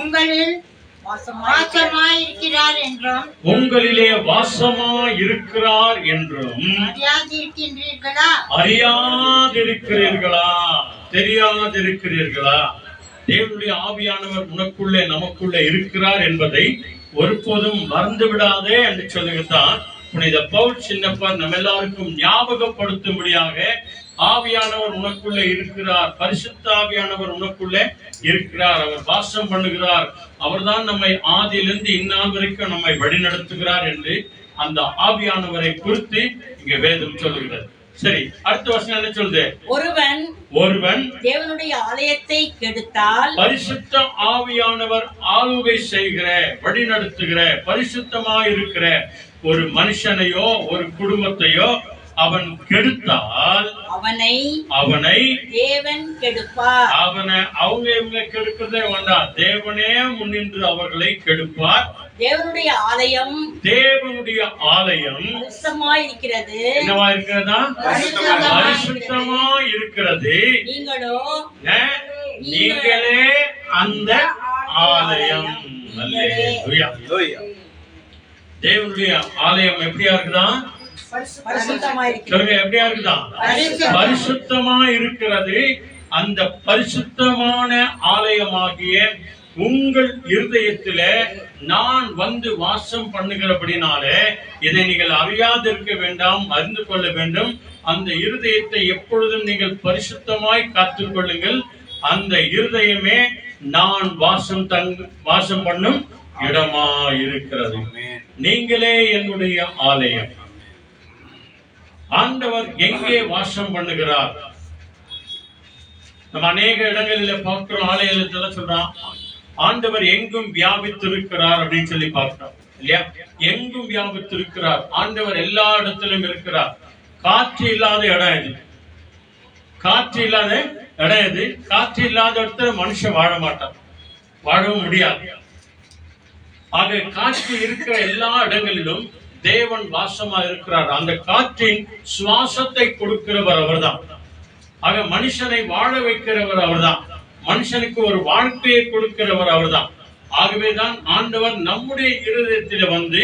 [SPEAKER 1] உங்களில்
[SPEAKER 4] வாசமாய் இருக்கிறார் என்றும்.
[SPEAKER 1] உங்களிலே வாசமாய் இருக்கிறார் என்றும் அறியாதிருக்கிறீர்களா? தெரியாதிருக்கிறீர்களா? தேவனுடைய ஆவியானவர் உனக்குள்ளே நமக்குள்ளே இருக்கிறார் என்பதை ஒருபோதும் மறந்து விடாதே என்று சொல்லுகிறான். புனித பவுல் சின்னப்பர் நம்ம எல்லாருக்கும் ஞாபகப்படுத்தும்படியாக ஆவியானவர் உனக்குள்ளே இருக்கிறார், பரிசுத்த ஆவியானவர் உனக்குள்ளே இருக்கிறார், அவர் வாசம் பண்ணுகிறார், அவர்தான் நம்மை ஆதியிலிருந்து இந்நாள் வரைக்கும் நம்மை வழிநடத்துகிறார் என்று அந்த ஆவியானவரை குறித்து இங்க வேதம் சொல்லுகிறது. சரி, அடுத்த வசனம் என்ன சொல்லுது? ஒருவன்
[SPEAKER 6] தேவனுடைய ஆலயத்தை கெடுத்தால்
[SPEAKER 1] பரிசுத்த ஆவியானவர் ஆளுகை செய்கிற, வழிநடத்துகிற, பரிசுத்தமாய் இருக்கிற ஒரு மனுஷனையோ ஒரு குடும்பத்தையோ அவன் கெடுத்தால் அவனை
[SPEAKER 4] தேவன் கெடுப்பார்.
[SPEAKER 1] அவங்க இவங்க கெடுக்கிறதே வேண்டாம், தேவனே முன்னின்று அவர்களை கெடுப்பார்.
[SPEAKER 4] தேவனுடைய ஆலயம் பரிசுத்தமாய் இருக்கிறது.
[SPEAKER 1] என்னவா இருக்கிறதா? பரிசுத்தமா இருக்கிறது. நீங்களே அந்த ஆலயம். அல்லேலூயா. தேவனுடைய ஆலயம் எப்படியா இருக்குதா? எப்படியா இருக்குதா? பரிசுத்தமா இருக்கிறது. அந்த பரிசுத்தமான ஆலயமாகிய உங்கள் இருதயத்தில நான் வந்து வாசம் பண்ணுகிறபடினாலே இதை நீங்கள் அறியாதிருக்க வேண்டாம், அறிந்து கொள்ள வேண்டும். அந்த இருதயத்தை எப்பொழுதும் நீங்கள் பரிசுத்தமாய் காத்துக் கொள்ளுங்கள். அந்த இருதயமே நான் வாசம் பண்ணும் இடமா இருக்கிறது. நீங்களே என்னுடைய ஆலயம். ஆண்டவர் எங்கே வாசம் பண்ணுகிறார்? நம்ம அநேக இடங்களில் பார்க்கிறோம், ஆலயத்துல சொல்றான் ஆண்டவர் எங்கும் வியாபித்திருக்கிறார் அப்படின்னு சொல்லி பார்க்கிறோம் இல்லையா? எங்கும் வியாபித்திருக்கிறார். ஆண்டவர் எல்லா இடத்திலும் இருக்கிறார். காற்று இல்லாத இடம் இது. காற்று இல்லாத இடம் இது. காற்று இல்லாத இடத்துல மனுஷன் வாழ மாட்டான், வாழவும் முடியாது. ஆக காற்று இருக்கிற எல்லா இடங்களிலும் தேவன் வாசமா இருக்கிறார். அந்த காற்றின் சுவாசத்தை கொடுக்கிறவர் அவர்தான். ஆக மனுஷனை வாழ வைக்கிறவர் அவர்தான். மனுஷனுக்கு ஒரு வாழ்க்கையை கொடுக்கிறவர் அவர்தான். ஆகவேதான் ஆண்டவர் நம்முடைய இருதயத்தில வந்து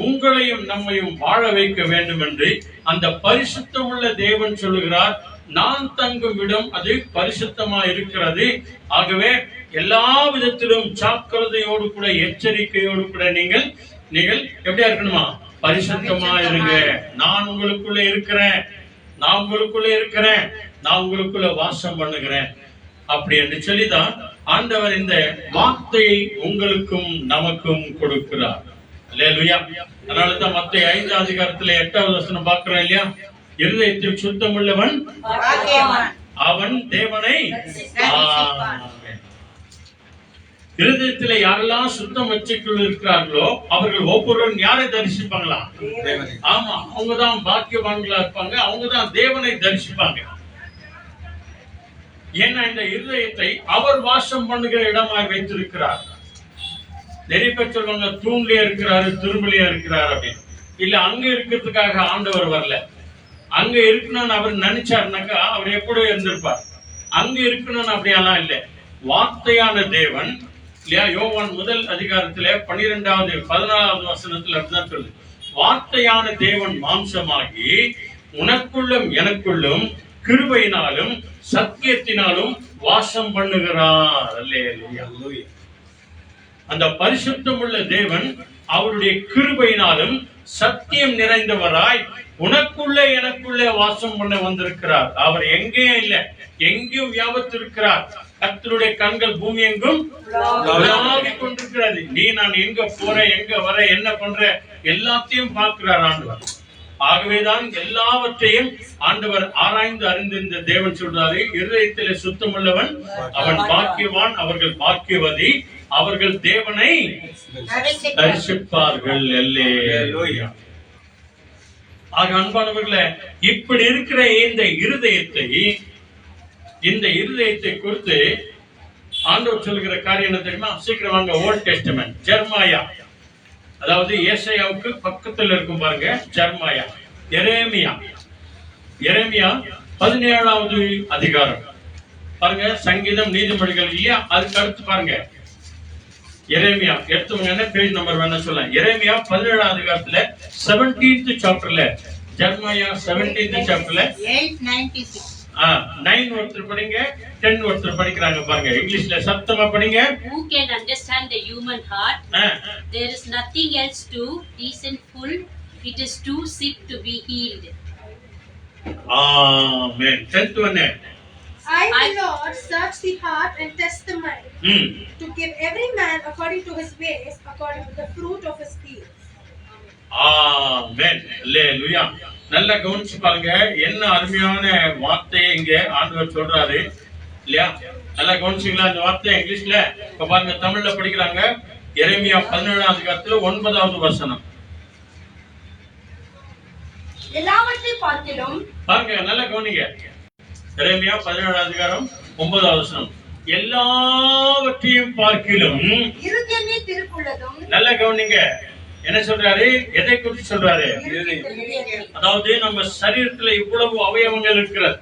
[SPEAKER 1] உங்களையும் நம்மையும் வாழ வைக்க வேண்டும் என்று அந்த பரிசுத்தமுள்ள தேவன் சொல்லுகிறார். நான் தங்கும் இடம் அது பரிசுத்தமா இருக்கிறது. ஆகவே எல்லா விதத்திலும் ஜாக்கிரதையோடு கூட எச்சரிக்கையோடு கூட நீங்கள் எப்படியா இருக்கணுமா? பரிசுத்தமா இருங்க. நான் உங்களுக்குள்ள இருக்கிறேன், நான் உங்களுக்குள்ள வாசம் பண்ணுகிறேன் அப்படி என்று சொல்லிதான் ஆண்டவர் இந்த வார்த்தையை உங்களுக்கும் நமக்கும் கொடுக்கிறார். அல்லேலூயா. அதனாலதான் மத்தேயு 5 அதிகாரத்துல 8வது வசனம் பார்க்கிறோம் இல்லையா? இருதயத்தில் சுத்தம் உள்ளவன் அவன் தேவனை. இருதயத்திலே யாரெல்லாம் சுத்தம் வச்சுக்குள்ள இருக்கிறார்களோ அவர்கள் ஒவ்வொருவரும் யாரை தரிசிப்பாங்களா? ஆமா, அவங்கதான் பாக்கியவான்களா இருப்பாங்க. அவங்கதான் தேவனை தரிசிப்பாங்க. ஏன்னா இந்த இருதயத்தை அவர் வாசம் பண்ணுகிற இடமாய் வைத்திருக்கிறார். நிறைய பேர் சொல்லுவாங்க தூண்லயே இருக்கிறாரு, திருமலையா இருக்கிறார் அப்படின்னு. இல்ல, அங்க இருக்கிறதுக்காக ஆண்டவர் வரல. அங்க இருக்கணும்னு அவர் நினைச்சாருனாக்கா அவர் எப்படியோ இருந்திருப்பார். அங்க இருக்கணும்னு அப்படியெல்லாம் இல்லை. வார்த்தையான தேவன் இல்லையா? யோவான் 1 அதிகாரத்துல 12வது 14வது வசனத்துல அப்படிதான் சொல்லு. வார்த்தையான தேவன் மாம்சமாகி உனக்குள்ளும் எனக்குள்ளும் கிருபையினாலும் சத்தியத்தினாலும் வாசம் பண்ணுகிறார். அல்லேலூயா. அந்த பரிசுத்தம் உள்ள தேவன் அவருடைய கிருபையினாலும் சத்தியம் நிறைந்தவராய் உனக்குள்ளே எனக்குள்ளே வாசம் பண்ண வந்திருக்கிறார். அவர் எங்கேயும் இல்லை, எங்கேயும் வியாபித்திருக்கிறார். கர்த்தருடைய கண்கள் பூமி எங்கும் உலாவிக் கொண்டிருக்கிறது. நான் எங்க போறேன், எங்க வர, என்ன பண்ற எல்லாத்தையும் பார்க்கிறார் ஆண்டவர். ஆகவேதான் எல்லாவற்றையும் ஆண்டவர் ஆராய்ந்து அறிந்திருந்த தேவன் சொல்றாரு, இருதயத்திலே சுத்தமுள்ளவன் அவன் பாக்கியவான், அவர்கள் பாக்கியவதி, அவர்கள் தேவனை தரிசிப்பார்கள். அல்லேலூயா. ஆக அன்பானவர்களே, இப்படி இருக்கிற இந்த இருதயத்தை குறித்து ஆண்டவர் சொல்கிற காரியம் என்ன தெரியுமா? சீக்கிரம் வாங்க, ஓல்ட் டெஸ்டமென்ட் ஜெர்மாயா, அதாவது ஏசாயாவுக்கு பக்கத்துல இருக்கும் பாருங்க, ஜெர்மாயா. எரேமியா 17வது அதிகாரம் பாருங்க. சங்கீதம், நீதிமொழிகள் இல்லையா, அதுக்கு அடுத்து பாருங்க எரேமியா. எடுத்துங்க, பேஜ் நம்பர் வேணா சொல்ல. எரேமியா 17வது அதிகாரத்துல 17th சாப்டர்ல, ஜெர்மாயா 17th சாப்டர்ல
[SPEAKER 4] 896
[SPEAKER 6] 9 ஒருத்தர் படிங்க, 10 ஒருத்தர் படிக்கிறாங்க பாருங்க. இங்கிலீஷ்ல சத்தமா படிங்க. Who can understand the human heart? There is nothing else too deceitful, it is too sick to be healed. Amen. 10th one.
[SPEAKER 3] I the Lord search the heart and test the mind, to give every man according to his ways, according to the fruit of his deeds.
[SPEAKER 1] ஆமென். அல்லேலூயா. நல்லா கவனிச்சு பாருங்க, என்ன அருமையான வார்த்தையை இங்க ஆண்டவர் சொல்றாரு இல்லையா? நல்லா கவனிச்சீங்களா இந்த வார்த்தை? இங்கிலீஷ்ல இப்ப பாருங்க, தமிழ்ல படிக்கிறாங்க. எரேமியா 17வது அதிகாரத்துல 9வது வசனம்.
[SPEAKER 3] எல்லாவற்றை பார்க்கிலும்
[SPEAKER 1] பாருங்க, நல்லா கவனிங்க. எரேமியா 17 அதிகாரம் 9வது வசனம். எல்லாவற்றையும் பார்க்கிலும்
[SPEAKER 3] இருதயமே திருக்குள்ளதும்.
[SPEAKER 1] நல்லா கவனிங்க. என்ன சொல்றாரு? எதை குறித்து சொல்றாரு? அதாவது நம்ம சரீரத்துல இவ்வளவு அவயவங்கள் இருக்கிறது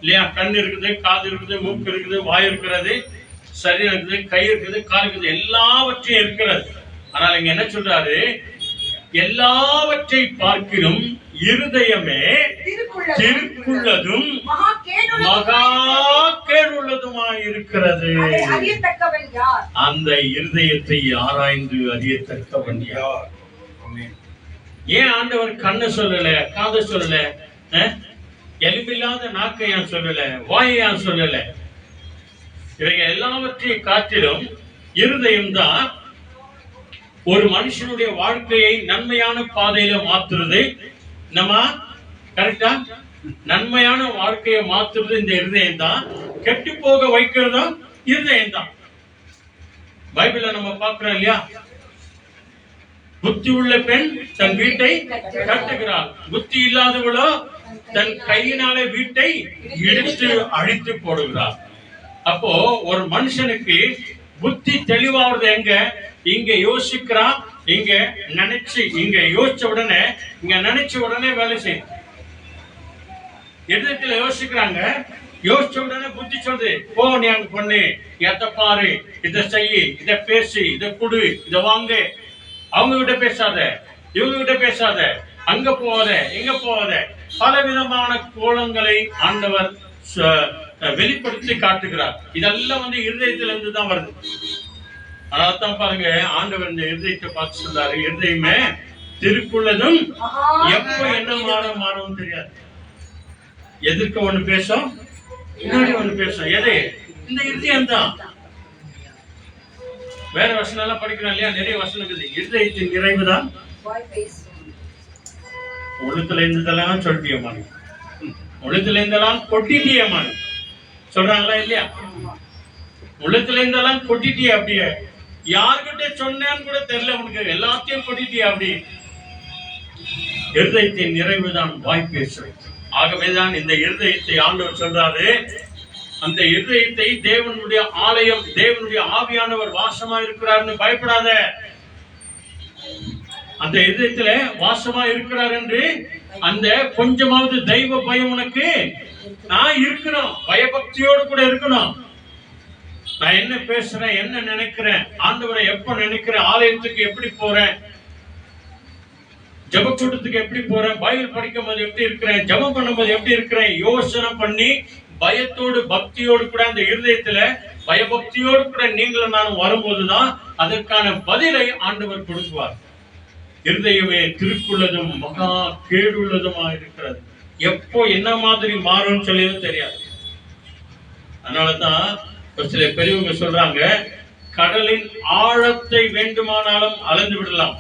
[SPEAKER 1] இல்லையா? கண் இருக்குது, காது இருக்குது, மூக்கு இருக்குது, வாய் இருக்கிறது, சரீரம் இருக்குது, கை இருக்குது, கால் இருக்குது, எல்லாவற்றையும் இருக்கிறது. ஆனால் இங்க என்ன சொல்றாரு? எல்லாவற்றை பார்க்கிலும் இருதயமே திருக்குள்ளதும் மகா கேடுள்ளதுமாய் இருக்கிறது. அந்த இருதயத்தை ஆராய்ந்து அறியத்தக்கவன் யார்? ஏன் ஆண்டவர் கண்ணு சொல்லல, காது சொல்லல, எலும்பில்லாத நாக்கை ஏன் சொல்லல, வாயை ஏன் சொல்லல? இவைகள் எல்லாவற்றையும் காட்டிலும் இருதயம் தான் ஒரு மனுஷனுடைய வாழ்க்கையை நன்மையான பாதையில மாத்துறது. நம்ம கரெக்டா? நன்மையான வாழ்க்கையை மாத்துறது இந்த இருதயம் தான். கெட்டு போக வைக்கிறதும் இருதயம் தான். பைபிள்ல நம்ம பார்க்கிறோம் இல்லையா? புத்தி உள்ள பெண் தன் வீட்டை கட்டுகிறாள், புத்தி இல்லாதவளோ தன் கையினாலே வீட்டை இடித்து அழித்து போடுகிறாள். அப்போ ஒரு மனுஷனுக்கு புத்தி தெளிவாவது எங்க? இங்க யோசிக்கிறான், இங்க நினைச்சு, இங்க யோசிச்ச உடனே, இங்க நினைச்ச உடனே வேலை செய்யும். எதிர்த்துல யோசிக்கிறாங்க, யோசிச்ச உடனே புத்தி சொல்றது, போ நீ அங்க பண்ணு, எதை பாரு, இதை செய்யு, இதை பேசு, இதை குடு, இதை வாங்க. அவங்க கிட்ட பேசாத, இவங்க கிட்ட பேசாத, அங்க போவாத, இங்க போவாத. பல விதமான கோலங்களை ஆண்டவர் வெளிப்படுத்தி காட்டுகிறார். இதெல்லாம் இருதயத்துல இருந்து தான் வருது. அதான் பாருங்க, ஆண்டவர் இந்த இருதயத்தை பார்த்து சொல்றாரு, இருதயமே திருக்குள்ளதும் எப்ப என்ன மாறும் தெரியாது. எதிர்க்க ஒண்ணு பேசும், பின்னாடி ஒண்ணு பேசும். எது? இந்த இருதயம் தான். வேற வசனம் எல்லாம் படிக்கிறோம் இல்லையா? நிறைய வசனம் இருக்குது. இருதயத்தின் நிறைவுதான் ஒழுத்துல இருந்ததெல்லாம் சொல்லிட்டியமான, ஒழுத்துல இருந்தெல்லாம் கொட்டிட்டியமான சொல்றாங்களா இல்லையா? உள்ளத்துல இருந்தெல்லாம் கொட்டிட்டிய. அப்படியே யார்கிட்ட சொன்னேன்னு கூட தெரியல உனக்கு, எல்லாத்தையும் கொட்டிட்டிய. அப்படி இருதயத்தின் நிறைவுதான் வாய் பேசுறது. ஆகவேதான் இந்த இருதயத்தை ஆண்டவர் சொல்றாரு, அந்த இருதயத்தை தேவனுடைய ஆலயம், தேவனுடைய ஆவியானவர் வாசமா இருக்கிறார்னு பயப்படாத. அந்த இதயத்துல வாசமா இருக்கிறார் என்று அந்த கொஞ்சமாவது தெய்வ பயம் உனக்கு நான் இருக்கணும். பயபக்தியோடு கூட இருக்கணும். நான் என்ன பேசுறேன், என்ன நினைக்கிறேன், ஆண்டவரை எப்ப நினைக்கிறேன், ஆலயத்துக்கு எப்படி போறேன், ஜபக்கூட்டத்துக்கு எப்படி போறேன், பைபிள் படிக்கும் போது எப்படி இருக்கிறேன், ஜபம் பண்ணும்போது எப்படி இருக்கிறேன், யோசனை பண்ணி பயத்தோடு பக்தியோடு கூட அந்த இருதயத்துல பயபக்தியோடு கூட நீங்களும் நானும் வரும்போதுதான் அதற்கான பதிலை ஆண்டவர் கொடுக்குவார். இருதயமே திருக்குள்ளதும் மகா கேடுள்ளதுமா இருக்கிறது. எப்போ என்ன மாதிரி மாறும் சொல்லியும் தெரியாது. அதனாலதான் ஒரு சில பெரியவங்க சொல்றாங்க, கடலின் ஆழத்தை வேண்டுமானாலும் அளந்து விடலாம்.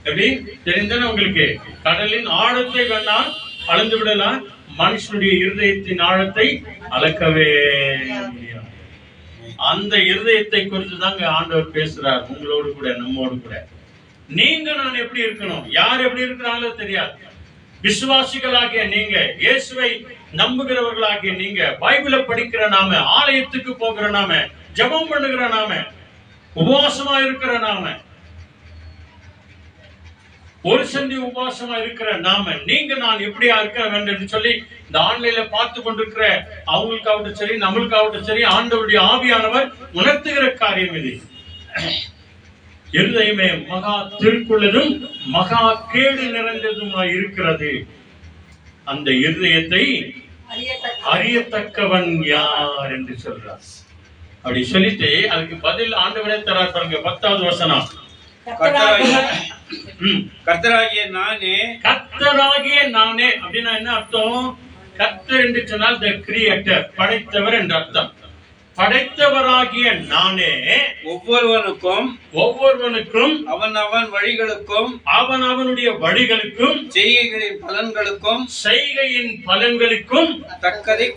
[SPEAKER 1] எப்படி தெரிந்தானே உங்களுக்கு? கடலின் ஆழத்தை வேணால் அளந்து விடலாம், மனுஷனுடைய இருதயத்தின் ஆழத்தை அளக்கவே முடியாது. அந்த இருதயத்தை குறித்து தாங்க ஆண்டவர் பேசுறார் உங்களோடு கூட, நம்மோடு கூட. நீங்க நான் எப்படி இருக்கணும், யார் எப்படி இருக்கிறாங்களோ தெரியாது. விசுவாசிகளாகிய நீங்க, இயேசுவை நம்புகிறவர்களாகிய நீங்க, பைபிளை படிக்கிற நாம, ஆலயத்துக்கு போகிற நாம, ஜெபம் பண்ணுகிற நாம, உபவாசமா இருக்கிற நாம, ஒரு சந்தி உபவாசமா இருக்கிற நாம, நீங்க நான் எப்படியா இருக்க வேண்டும் சொல்லி இந்த ஆன்லைன்ல பார்த்து கொண்டிருக்கிற அவங்களுக்காகட்டும் சரி, நம்மளுக்காகட்டும் சரி, ஆண்டவருடைய ஆவியானவர் உணர்த்துகிற காரியம் இது. இருதயமே மகா திருக்குள்ளதும் மகா கேடு நிறைந்ததுமாய் இருக்கிறது. அந்த இருதயத்தை அறியத்தக்கவன் யார் என்று சொல்றார். அப்படி சொல்லிட்டு அதுக்கு பதில் ஆண்டவரே தரார் பாருங்க. 10வது வசனம்.
[SPEAKER 7] கர்த்தராகிய நானே.
[SPEAKER 1] கர்த்தராகிய நானே அப்படின்னா என்ன அர்த்தம்? கர்த்தர் என்று சொன்னால் தி கிரியேட்டர், படைத்தவர் என்று அர்த்தம். படைத்தவராகிய நானே
[SPEAKER 7] ஒவ்வொருவனுக்கும் அவன் வழிகளுக்கும் அவனுடைய
[SPEAKER 1] வழிகளுக்கும்
[SPEAKER 7] செய்கையின் பலன்களுக்கும்
[SPEAKER 1] தக்கதை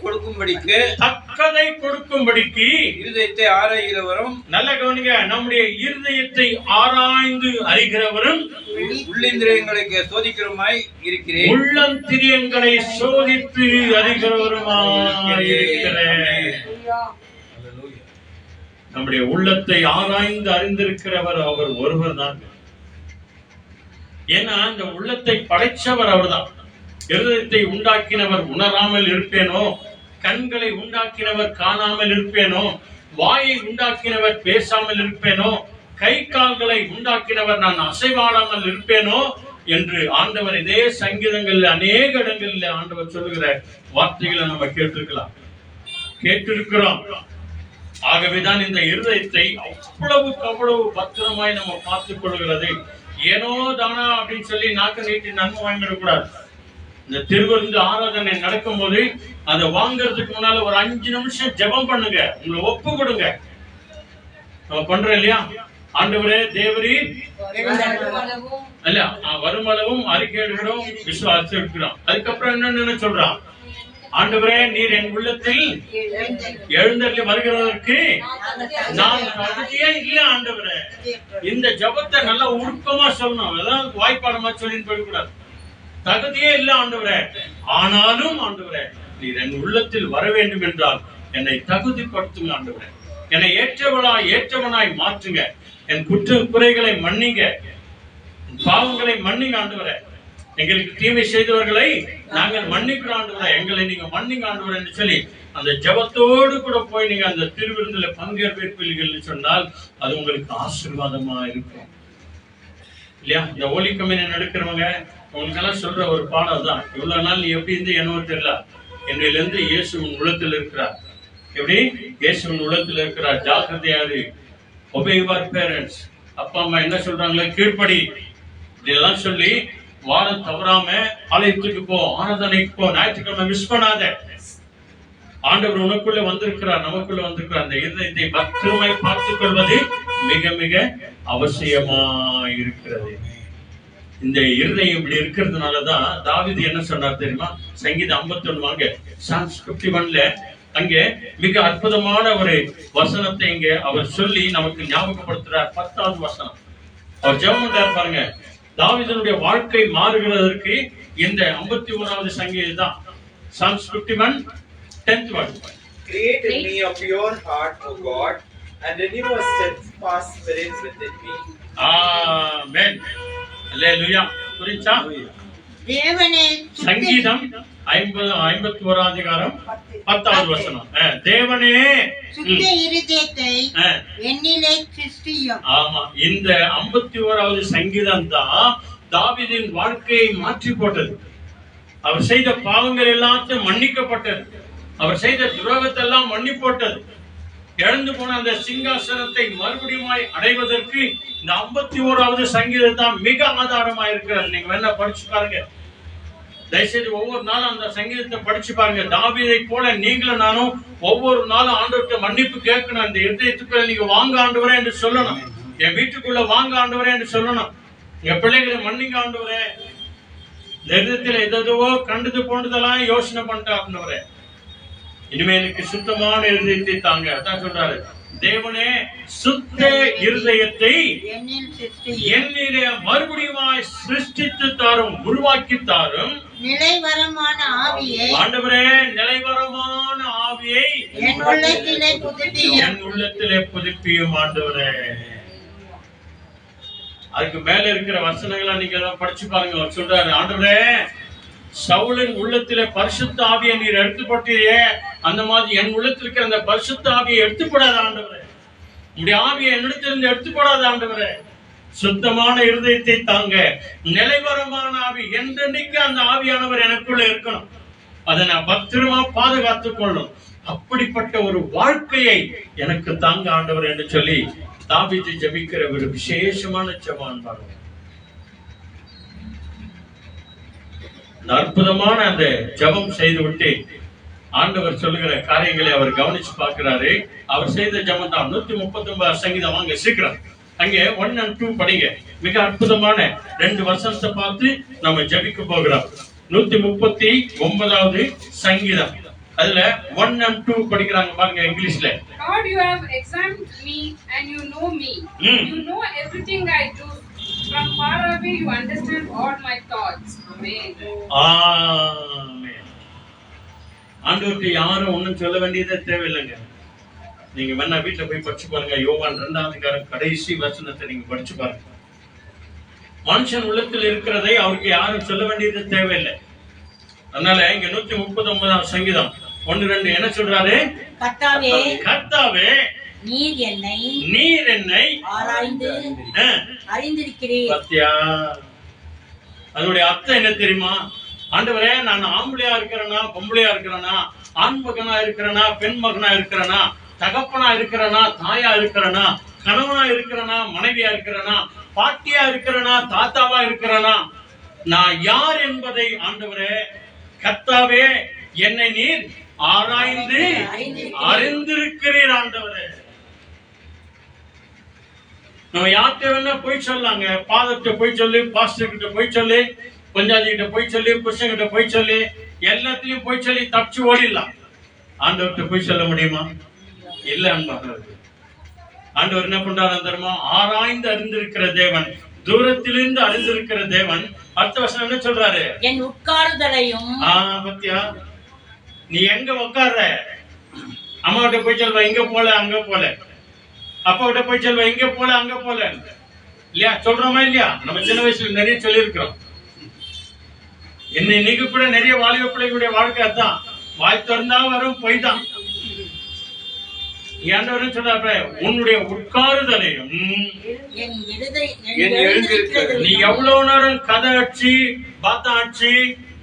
[SPEAKER 1] கொடுக்கும்படிக்கு
[SPEAKER 7] இருதயத்தை ஆராய்கிறவரும்
[SPEAKER 1] நல்ல கவனிங்க, நம்முடைய இருதயத்தை ஆராய்ந்து அறிகிறவரும்
[SPEAKER 7] உள்ளிந்திரியங்களுக்கு சோதிக்கிறவருமாய் இருக்கிறேன்.
[SPEAKER 1] உள்ளந்திரியங்களை சோதித்து அறிகிறவருமாய் இருக்கிறேன். நம்முடைய உள்ளத்தை ஆராய்ந்து அறிந்திருக்கிறவர் அவர் ஒருவர் தான். ஏன்னா இந்த உள்ளத்தை படைச்சவர் அவர்தான். இருதயத்தை உண்டாக்கினவர் உணராமல் இருப்பேனோ, கண்களை உண்டாக்கினவர் காணாமல் இருப்பேனோ, வாயை உண்டாக்கினவர் பேசாமல் இருப்பேனோ, கை கால்களை உண்டாக்கினவர் நான் அசைவாடாமல் இருப்பேனோ என்று ஆண்டவர் இதே சங்கீதங்கள்ல அநேக இடங்கள்ல ஆண்டவர் சொல்லுகிற வார்த்தைகளை நம்ம கேட்டிருக்கிறோம். ஆகவேதான் இந்த இருதயத்தை அவ்வளவு பத்திரமாய் நம்ம பார்த்துக் கொள்கிறது. ஏனோ தானா அப்படின்னு சொல்லி நாக்கு நீட்டி நன்மை வாங்கிடக்கூடாது. இந்த திருவிருந்து ஆராதனை நடக்கும் போது அதை வாங்கறதுக்கு முன்னால ஒரு 5 நிமிஷம் ஜெபம் பண்ணுங்க, உங்களை ஒப்பு கொடுங்க. நம்ம பண்றோம் இல்லையா? ஆண்டவரே தேவரீர் இல்ல வருமளவும் அறிக்கையிடுகிறோம், விசுவாசிக்கிறோம். அதுக்கப்புறம் என்னன்னு சொல்றான்? ஆண்டவரே நீர் என் உள்ளத்தில் எழுந்தருளி வருகிறதற்கு நான் தகுதியே இல்லை ஆண்டவரே. இந்த ஜபத்தை நல்லா உருக்கமா சொல்லணும். அதான் வாய்ப்பாடமா சொல்லி போயிடக்கூடாது. தகுதியே இல்லை ஆண்டவரே, ஆனாலும் ஆண்டவரே நீர் என் உள்ளத்தில் வர வேண்டும் என்றால் என்னை தகுதிப்படுத்துங்க ஆண்டவரே. என்னை ஏற்றவனாய் மாற்றுங்க. என் குற்ற குறைகளை மன்னிங்க, பாவங்களை மன்னிங்க ஆண்டவரே. எங்களுக்கு தீமை செய்தவர்களை நாங்கள் மன்னிக்கிறோம் ஆண்டவரே, எங்களை நீங்க மன்னிங்க ஆண்டவரே என்று சொல்லி அந்த ஜபத்தோடு கூட போய் நீங்க அந்த திருவிருந்துல பங்கேற்பீர்கள் சொன்னால் அது உங்களுக்கு ஆசீர்வாதமா இருக்கும் இல்லையா? இந்த ஹோலி கம்யூனியன் எடுக்கிறவங்க உங்களுக்கெல்லாம் சொல்ற ஒரு பாடம் தான். இவ்வளவு நாள் நீ எப்படி இருந்து என்னவோ தெரியல, என்னையிலிருந்து இயேசுவின் உள்ளத்தில் இருக்கிறார். எப்படி இயேசுவின் உள்ளத்தில் இருக்கிறார்? ஜாக்கிரதையாரு. obey your parents. அப்பா அம்மா என்ன சொல்றாங்களோ கீழ்ப்படி. இதெல்லாம் சொல்லி வாரம் தவறாம ஆலயத்துக்கு போ, ஆராதனைக்கு போ, ஞாயிற்றுக்கிழமை மிஸ் பண்ணாத. ஆண்டவர் உனக்குள்ள வந்திருக்கிறார், நமக்குள்ள வந்திருக்கிறார். அந்த இருதயத்தை பத்திரமாய் பார்த்துக் கொள்வது மிக மிக அவசியமா இருக்கிறது. இந்த இருதயம் இப்படி இருக்கிறதுனாலதான் தாவீது என்ன சொன்னார் தெரியுமா? சங்கீதம் 51 வாங்க, Psalms 51ல அங்கே மிக அற்புதமான ஒரு வசனத்தை இங்க அவர் சொல்லி நமக்கு ஞாபகப்படுத்துறார். 10வது வசனம் அவர் ஜெபம் பண்றார் பாருங்க. தாவீதுடைய வாழ்க்கை மாறுகிறதற்கு இந்த 51வது சங்கீதம் தான். Psalms 51 10th verse.
[SPEAKER 8] Create in me a pure heart, O God, and renew a steadfast spirit within me.
[SPEAKER 1] Amen. Hallelujah. புரிஞ்சா?
[SPEAKER 4] தேவனே
[SPEAKER 1] சங்கீதம் 51வது அதிகாரம் 10வது வசனம். தேவனே
[SPEAKER 4] சுத்த இருதயத்தை என்னிலே சிருஷ்டியும்.
[SPEAKER 1] ஆமா, இந்த 51வது சங்கீதம் தான் தாவீதின் வாழ்க்கையை மாற்றி போட்டது. அவர் செய்த பாவங்கள் எல்லாத்தையும் மன்னிக்கப்பட்டது. அவர் செய்த துரோகத்தை எல்லாம் மன்னி போட்டது. இழந்து போன அந்த சிங்காசனத்தை மறுபடியும் அடைவதற்கு இந்த 51வது சங்கீதம் தான் மிக ஆதாரமா இருக்கிறது. நீங்க வேணா படிச்சு பாருங்க. தயவுசெய்து ஒவ்வொரு நாளும் அந்த சங்கீதத்தை படிச்சு பாருங்க. தாவீதை போல நீங்களும் நானும் ஒவ்வொரு நாளும் ஆண்டவர்கிட்ட மன்னிப்பு கேட்கணும். அந்த இருதயத்துக்குள்ள நீங்க வாங்க ஆண்டவரே என்று சொல்லணும். என் வீட்டுக்குள்ள வாங்க ஆண்டவரே என்று சொல்லணும். என் பிள்ளைகளை மன்னிங்க ஆண்டவரே. இந்த இருதயத்துல எதோ கண்டது போன்றதெல்லாம் யோசனை பண்ணிட்டா ஆண்டவரே, இனிமே எனக்கு சுத்தமான இருதயத்தை தாங்க. அதான் சொல்றாரு, தேவனே சுத்த இருதயத்தை என்னிலே மறுபடியும் சிருஷ்டித்து தாரும், உருவாக்கி தாரும்.
[SPEAKER 4] நிலைவரமான ஆவியை
[SPEAKER 1] ஆண்டவரே, நிலைவரமான ஆவியை
[SPEAKER 4] என்
[SPEAKER 1] உள்ளத்திலே புதுப்பியும் ஆண்டவரே. அதுக்கு மேல இருக்கிற வசனங்களை நீங்க எல்லாம் படிச்சு பாருங்க. அவர் சொல்றாரு, ஆண்டவரே சவுலின் உள்ளத்திலே பரிசுத்த ஆவியை நீர் எடுத்து போட்டீரே, அந்த மாதிரி என் உள்ளத்தில் இருக்கிற அந்த பரிசுத்த ஆவியை எடுத்து போடாத ஆண்டவரே. உங்களுடைய ஆவியை என்னிடத்திலிருந்து எடுத்து போடாத ஆண்டவரே. சுத்தமான இருதயத்தை தாங்க, நிலைவரமான ஆவி என்றென்னைக்கு அந்த ஆவியானவர் எனக்குள்ள இருக்கணும். அதை நான் பத்திரமா பாதுகாத்துக் கொள்ளும். அப்படிப்பட்ட ஒரு வாழ்க்கையை எனக்கு தாங்க ஆண்டவர் என்று சொல்லி தாவீது ஜெபிக்கிற ஒரு விசேஷமான ஜெபம் பாருங்க. அற்புதமான அந்த ஜெபம் செய்து விட்டு ஆண்டவர் சொல்லுகிற காரியங்களை அவர் கவனிச்சு பார்க்கிறாரு. அவர் செய்த ஜெபம் தான் 139 சங்கீதம். வாங்க சீக்கிரம் அங்கே 1 and 2 படிங்க. மிக அற்புதமான 2 வசனத்தை பார்த்து நம்ம ஜெபிக்க போகிறோம். 139வது சங்கீதம் அதுல 1 and 2 படிக்கிறாங்க பாருங்க இங்கிலீஷ்ல.
[SPEAKER 9] God, you have examined me and you know me. You know everything I do. From far away you understand all my thoughts. Amen.
[SPEAKER 1] ஆமென். ஆண்டவருக்கு யாரும் ஒண்ணும் சொல்ல வேண்டியதே தேவையில்லைங்க. நீங்க வேணா வீட்டுல போய் படிச்சு பாருங்க. யோவான் 2ஆம் அதிகாரம் கடைசி வசனத்தை நீங்க படிச்சு பாருங்க. மனுஷன் உள்ளத்தில் இருக்கிறதை அவருக்கு யாரும் சொல்ல வேண்டியது தேவையில்லை. அதனால இங்க 139ஆம் சங்கீதம் 1-2 என்ன சொல்றாரு? கர்த்தாவே
[SPEAKER 4] நீர் என்னை
[SPEAKER 1] ஆராய்ந்து
[SPEAKER 4] அறிந்திருக்கிறீர்.
[SPEAKER 1] பத்தியா, அதோடைய அர்த்தம் என்ன தெரியுமா? ஆண்டவரே, நான் ஆம்பளையா இருக்கிறேனா, பொம்பளையா இருக்கிறேனா, ஆண் மகனா இருக்கிறேனா, பெண் மகனா இருக்கிறேனா, தகப்பனா இருக்கிறேனா, தாயா இருக்கிறேனா, கணவனா இருக்கிறேனா, மனைவியா இருக்கிறேனா, பாட்டியா இருக்கிறேனா, தாத்தாவா இருக்கிறேனா, நான் யார் என்பதை ஆண்டவரே கர்த்தாவே என்னை நீர் ஆராய்ந்து அறிந்திருக்கிறீர். ஆண்டவரே, நம்ம யார்கிட்ட வேணா போய் சொல்லாங்க. பாதத்தை போய் சொல்லி, பாஸ்டர் கிட்ட போய் சொல்லி, பஞ்சாதி கிட்ட போய் சொல்லி, புருஷன் கிட்ட போய் சொல்லி, எல்லாத்தையும் போய் சொல்லி தப்பிச்சு ஓடிடலாம். ஆண்டவர்கிட்ட போய் சொல்ல முடியுமா? இல்ல அன்பானவர்களே. ஆண்டவர் என்ன பண்றாரு தெரியுமா? ஆராய்ந்து அறிந்திருக்கிற தேவன், தூரத்திலிருந்து அறிந்திருக்கிற தேவன். அடுத்த வசனம் என்ன சொல்றாரு?
[SPEAKER 4] என் உட்காருதலையும்.
[SPEAKER 1] பத்தியா, நீ எங்க உட்கார்ற? அம்மா கிட்ட போய் சொல்வ இங்க போல அங்க போல, அப்பா கிட்ட போய் சொல்வ இங்க போல அங்க போல, இல்லையா? சொல்றோமா இல்லையா? நம்ம சின்ன வயசுல நிறைய சொல்லி இருக்கிறோம். இன்னைக்கு கூட நிறைய வாலிப பிள்ளைகளுடைய வாழ்க்கை அதான். வாய் திறந்தா வரும் பொய் தான். ஆண்டவர் சொல்றாரு, உன்னுடைய உட்காருதலையும் நீ எவ்வளவு நேரம் கதை அடிச்சு பாத்தா அடிச்சு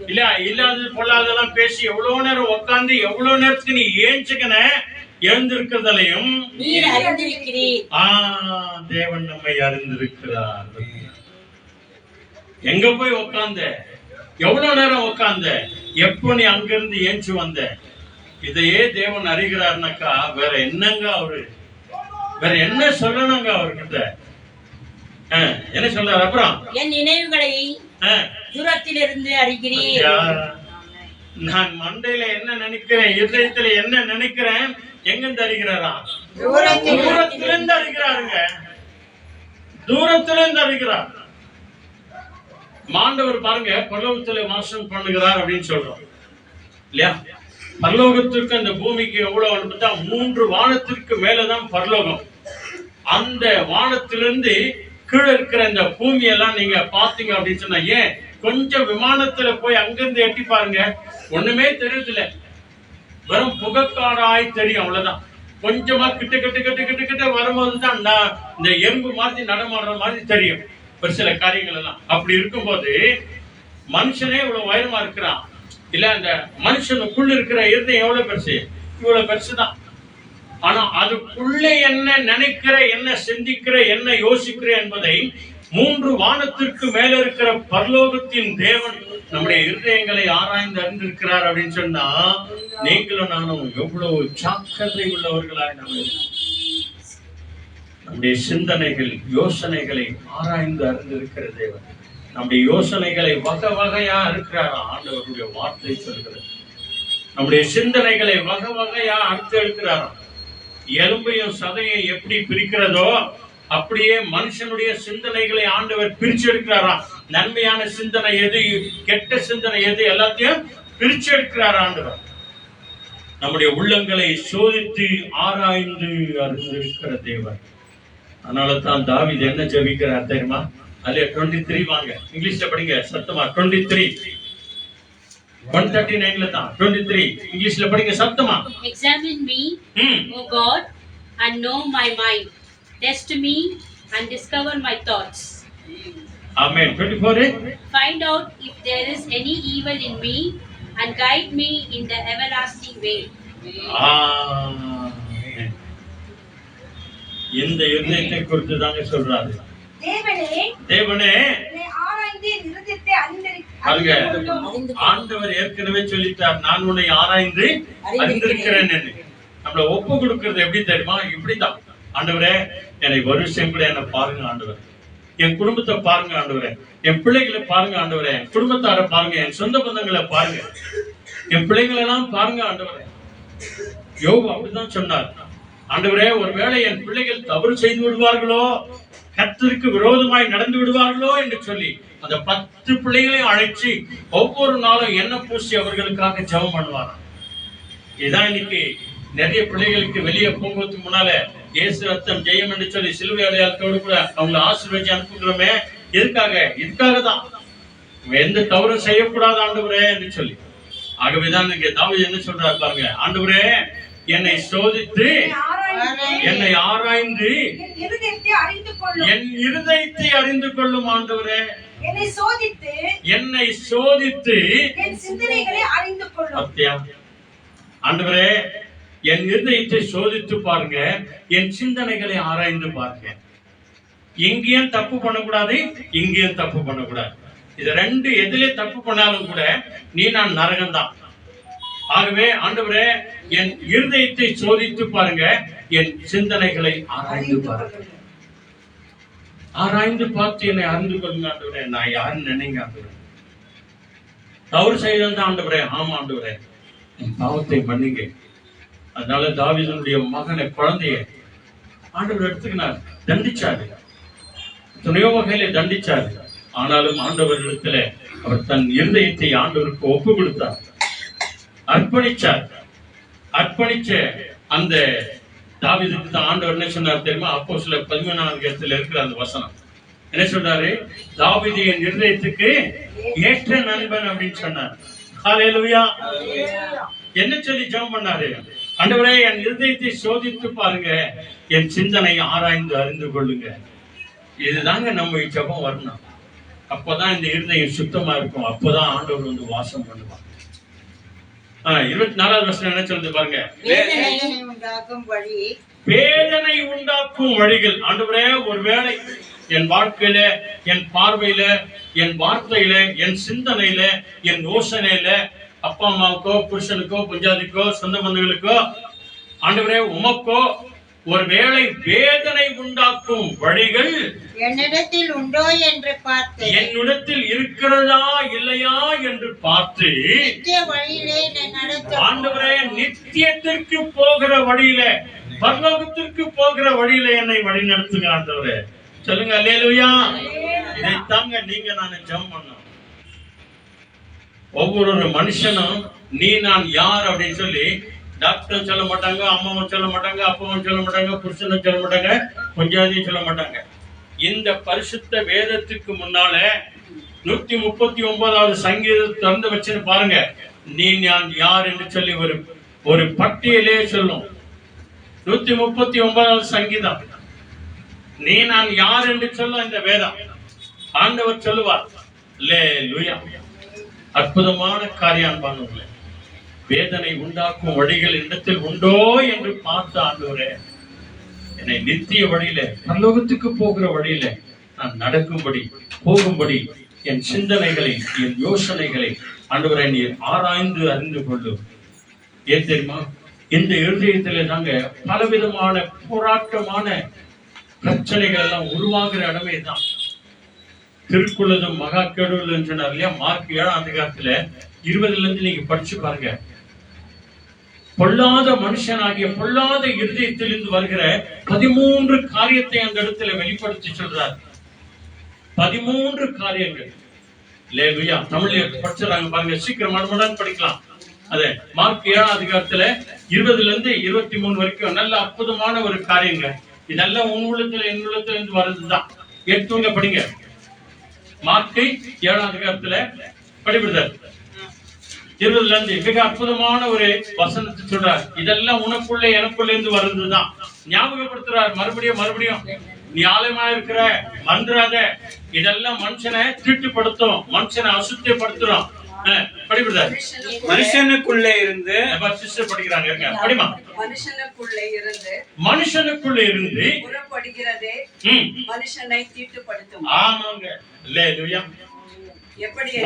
[SPEAKER 1] இல்ல இல்லாதது பொல்லாதெல்லாம் பேசி எவ்வளவு நேரம் உட்கார்ந்து எவ்வளவு நேரத்துக்கு நீ ஏஞ்சுக்கன எழுந்திருக்கிறதையும் தேவன் நம்மை அறிந்திருக்கிறார். எங்க போய் உட்கார்ந்த, எவ்வளவு நேரம் உட்கார்ந்த, எப்போ நீ அங்கிருந்து ஏஞ்சு வந்த, இதையே தேவன் அறிகிறார்னாக்கா வேற என்னங்க அவரு, வேற என்ன சொல்லணுங்க அவர்கிட்ட? என்ன சொல்றாரு? அப்புறம்
[SPEAKER 4] என் நினைவுகளை தூரத்திலிருந்து அறிகிறீர்.
[SPEAKER 1] நான் மண்டையில என்ன நினைக்கிறேன், இதயத்துல என்ன நினைக்கிறேன், எங்கிருந்து அறிகிறாரா? தூரத்திலிருந்து அறிகிறாருங்க. தூரத்திலிருந்து அறிகிறார். மாண்டவர் பாருங்க, பரலோகத்துல வாசம் பண்ணுகிறார் அப்படின்னு சொல்றோம் இல்லையா? பரலோகத்திற்கு அந்த பூமிக்கு எவ்வளவு பார்த்தா 3 வானத்திற்கு மேலதான் பரலோகம். அந்த வானத்திலிருந்து கீழே இருக்கிற இந்த பூமியெல்லாம் நீங்க பாத்தீங்க அப்படின்னு சொன்னா, ஏன் கொஞ்சம் விமானத்துல போய் அங்கிருந்து எட்டி பாருங்க, ஒண்ணுமே தெரியுதுல, வெறும் புகைக்காடாய் தெரியும், அவ்வளவுதான். கொஞ்சமா கிட்ட கிட்ட கிட்ட கிட்ட கிட்ட வரும்போதுதான் இந்த எறும்பு மாதிரி நடமாடுற மாதிரி தெரியும் ஒரு சில காரியங்கள் எல்லாம். அப்படி இருக்கும்போது மனுஷனே இவ்வளவு உயரமா இருக்கிறான் இல்ல, அந்த மனுஷனுக்குள்ள இருக்கிற இருதயம் எவ்வளவு பெருசு? இவ்வளவு பெருசுதான். ஆனா அதுக்குள்ள என்ன நினைக்கிற, என்ன சிந்திக்கிற, என்ன யோசிக்கிற என்பதை 3 வானத்திற்கு மேல இருக்கிற பரலோகத்தின் தேவன் நம்முடைய இருதயங்களை ஆராய்ந்து அறிந்திருக்கிறார் அப்படின்னு சொன்னா, நீங்களும் நானும் எவ்வளவு ஜாக்கிரதை உள்ளவர்களாய் நம்ம நம்முடைய சிந்தனைகள் யோசனைகளை ஆராய்ந்து அறிந்திருக்கிற தேவன் நம்முடைய யோசனைகளை வகை வகையா இருக்கிறார். ஆண்டவருடைய வார்த்தை சொல்கிறது. நம்முடைய சிந்தனைகளை வகை வகையா அறுத்து எடுக்கிறாராம். எலும்பையும் சதையை எப்படி பிரிக்கிறதோ அப்படியே மனுஷனுடைய சிந்தனைகளை ஆண்டவர் பிரிச்சு எடுக்கிறாராம். நன்மையான சிந்தனை எது, கெட்ட சிந்தனை எது, எல்லாத்தையும் பிரிச்சு எடுக்கிறார் ஆண்டவர். நம்முடைய உள்ளங்களை சோதித்து ஆராய்ந்து அறிந்திருக்கிற தேவன். அதனால தான் தாவீது என்ன ஜெபிக்கிறார் தெரியுமா? அதுல 23 வாங்க, இங்கிலீஷ்ல படிங்க சத்தமா. 23 139ல தான் 23 இங்கிலீஷ்ல படிங்க சத்தமா.
[SPEAKER 6] Examine me, O God, and know my mind. Test me and discover my thoughts.
[SPEAKER 1] Amen. 24
[SPEAKER 6] Find out if there is any evil in me and guide me in the everlasting way.
[SPEAKER 1] இந்த இருதயத்தை குறித்து தாங்க சொல்றாரு. தேவனே ஆண்டவர் ஏற்கனவே சொல்லிட்டார், நான் உன்னை ஆராய்ந்து அறிந்திருக்கிறேன். நம்மள ஒப்பு கொடுக்கிறது எப்படி தெரியுமா? இப்படிதான். ஆண்டவரே, என்னை வருஷம் கூட என்ன பாருங்க ஆண்டவர், என் குடும்பத்தை பாருங்க ஆண்டவரே, என் பிள்ளைகளை பாருங்க ஆண்டவரே, என் குடும்பத்தார பாருங்க, என் சொந்த பந்தங்களை பாருங்க, என் பிள்ளைகளை எல்லாம் பாருங்க ஆண்டவரே. யோபு அப்படிதான் சொன்னார். ஆண்டவரே, ஒருவேளை என் பிள்ளைகள் தவறு செய்து விடுவார்களோ, கர்த்தருக்கு விரோதமாய் நடந்து விடுவார்களோ என்று சொல்லி அந்த 10 பிள்ளைகளையும் அழைச்சி ஒவ்வொரு நாளும் எண்ணெய் பூசி அவர்களுக்காக ஜெபம் பண்ணுவாராம். இதான் இன்னைக்கு நிறைய பிள்ளைகளுக்கு வெளியே போகும்போதுக்கு முன்னால இயேசு ரத்தம் ஜெயம் என்று சொல்லி சிலுவை அடையாளத்தோடு கூட அவங்களை ஆசீர்வதிச்சு அனுப்புகிறோமே. இதுக்காக தான் எந்த தவறும் செய்யக்கூடாது ஆண்டவரே என்று சொல்லி. ஆகவேதான் இங்க தாவீது என்ன சொல்றாரு பாருங்க, ஆண்டவரே என்னை சோதித்து என்னை ஆராய்ந்து என் இருதயத்தை அறிந்து கொள்ளும் ஆண்டவரே.
[SPEAKER 2] என்னை
[SPEAKER 1] சோதித்து
[SPEAKER 2] என் சிந்தனைகளை அறிந்து கொள்ளும்.
[SPEAKER 1] ஆண்டவரே என் இருதயத்தை சோதித்து பாருங்க, என் சிந்தனைகளை ஆராய்ந்து பாருங்க. எங்கேயும் தப்பு பண்ணக்கூடாது, இங்கேயும் தப்பு பண்ணக்கூடாது. இது ரெண்டு எதிலே தப்பு பண்ணாலும் கூட நீ நான் நரகம்தான். ஆகவே ஆண்டவரே என் இருதயத்தை சோதித்து பாருங்க, என் சிந்தனைகளை ஆராய்ந்து பாருங்க. ஆராய்ந்து பார்த்து என்னை அறிந்து கொள்ளுங்க ஆண்டவரே. நான் யாருன்னு நினைங்க ஆண்டவரே. தவறு செய்தது ஆண்டவரே. ஆமா ஆண்டவரே, என் பாவத்தை மன்னிங்க. அதனால தாவீதுடைய மகனை, குழந்தைய ஆண்டவர் எடுத்துக்கினார், தண்டிச்சாரு, துணையோ வகையில தண்டிச்சாரு. ஆனாலும் ஆண்டவரிடத்துல அவர் தன் இருதயத்தை ஆண்டவருக்கு ஒப்பு கொடுத்தார், அர்ப்பணிச்சார். அர்ப்பணிச்ச அந்த தாவீதுக்கு தான் ஆண்டவர் என்ன சொன்னார் தெரியுமா? அப்போஸ்தலர் 13 இருக்கிற அந்த வசனம் என்ன சொல்றாரு? தாவீது என் இருதயத்துக்கு ஏற்ற நண்பன் அப்படின்னு சொன்னார். ஹல்லேலூயா. என்ன சொல்லி ஜெபம் பண்ணாரு? ஆண்டவரே என் இருதயத்தை சோதித்து பாருங்க, என் சிந்தனை ஆராய்ந்து அறிந்து கொள்ளுங்க. இதுதாங்க நம்ம ஜெபம் வரணும். அப்பதான் இந்த இருதயம் சுத்தமா இருக்கும். அப்பதான் ஆண்டவர் வந்து வாசம் பண்ணுவாங்க. 24வது வசனம் என்ன சொல்லுது பாருங்க, வேதனை உண்டாக்கும் வழிகள். ஆண்டவரே ஒருவேளை என் வாழ்க்கையில, என் பார்வையில, என் வார்த்தையில, என் சிந்தனையில, என் யோசனையில அப்பா அம்மாவுக்கோ, புருஷனுக்கோ, பஞ்சாதிக்கோ, சொந்த பந்தங்களுக்கோ, ஆண்டவரே உமக்கோ ஒருவேளை வேதனை உண்டாக்கும் வழிகள்
[SPEAKER 4] என்னிடத்தில் உண்டோ என்று பார்த்து,
[SPEAKER 1] என்னிடத்தில் இருக்கிறதா இல்லையா என்று பார்த்து,
[SPEAKER 4] நித்திய வழியிலே நடத்தும்
[SPEAKER 1] ஆண்டவரே நித்தியத்திற்கு போகிற வழியில, பரலோகத்திற்கு போகிற வழியில என்னை வழி நடத்துங்க ஆண்டவரே. சொல்லுங்க அல்லேலூயா. இதைத்தாங்க நீங்க நான் ஜெபம் பண்ணோம். ஒவ்வொரு மனுஷனும் நீ நான் யார் அப்படின்னு சொல்லி டாக்டரும் சொல்ல மாட்டாங்க, அம்மாவும் சொல்ல மாட்டாங்க, அப்பாவும் சொல்ல மாட்டாங்க, புருஷனும் சொல்ல மாட்டாங்க, பஞ்சாதியும் சொல்ல மாட்டாங்க. இந்த பரிசுத்த வேதத்துக்கு முன்னால 139வது சங்கீதத்தை திறந்து வச்சுன்னு பாருங்க, நீ நான் யார் என்று சொல்லி ஒரு பட்டியலே சொல்லும். 139வது சங்கீதம் நீ நான் யார் என்று சொல்ல இந்த வேதம் ஆண்டவர் சொல்லுவார். அல்லேலூயா. அற்புதமான காரியம் பாருங்களே. வேதனை உண்டாக்கும் வழிகள் இடத்தில் உண்டோ என்று பார்த்து ஆண்டவரே என்னை நித்திய வழியில, பரலோகத்துக்கு போகிற வழியில நான் நடக்கும்படி, போகும்படி என் சிந்தனைகளை, என் யோசனைகளை ஆண்டவரை நீர் ஆராய்ந்து அறிந்து கொள்ளும். ஏன் தெரியுமா? இந்த இருதயத்திலே தாங்க பலவிதமான போராட்டமான பிரச்சனைகள் எல்லாம் உருவாகிற இடமே தான். திருக்குள்ளதும் மகா கேடுகள் சொன்னார் இல்லையா? மார்க் 7ஆம் அதிகாரத்துல 20 நீங்க படிச்சு பாருங்க. பொல்லாத மனுஷனாகிய பொல்லாத இருதயத்திலிருந்து வருகிற 13 காரியத்தை அந்த இடத்துல வெளிப்படுத்தி சொல்றார். 13 காரியங்கள். அல்லேலூயா. தமிழ்ல படிச்சுறாங்க பாருங்க, சீக்கிரம் மடமடான்னு படிக்கலாம். அதே மார்க் 7ஆம் அதிகாரத்துல 20 23 வரைக்கும் நல்ல அற்புதமான ஒரு காரியங்க. இதெல்லாம் உன் உள்ளத்துல என் உள்ளத்துல இருந்து வர்றதுதான். எடுத்துங்க படிங்க. மார்க் 7ஆம் அதிகாரத்துல படிப்படுறார் 20 மிக அற்புதமான ஒரு வசனத்தை சொல்றார். இதெல்லாம் உனக்குள்ள எனக்குள்ள இருந்து வருதுதான். ஞாபகப்படுத்துறார் மறுபடியும் நீ ஆலயமா இருக்கிற, மறந்துடாத. இதெல்லாம் மனுஷனை தீட்டுப்படுத்தும், மனுஷனை அசுத்தப்படுத்துறோம். படிப்படுறார்.
[SPEAKER 7] மனுஷனுக்குள்ளே இருந்து
[SPEAKER 1] படிக்கிறாங்க. படிமா. மனுஷனுக்குள்ளே இருந்து
[SPEAKER 10] புறப்படுகிறதே மனுஷனை தீட்டுப்படுத்தும்.
[SPEAKER 1] ஆமாங்க. அல்லேலூயா.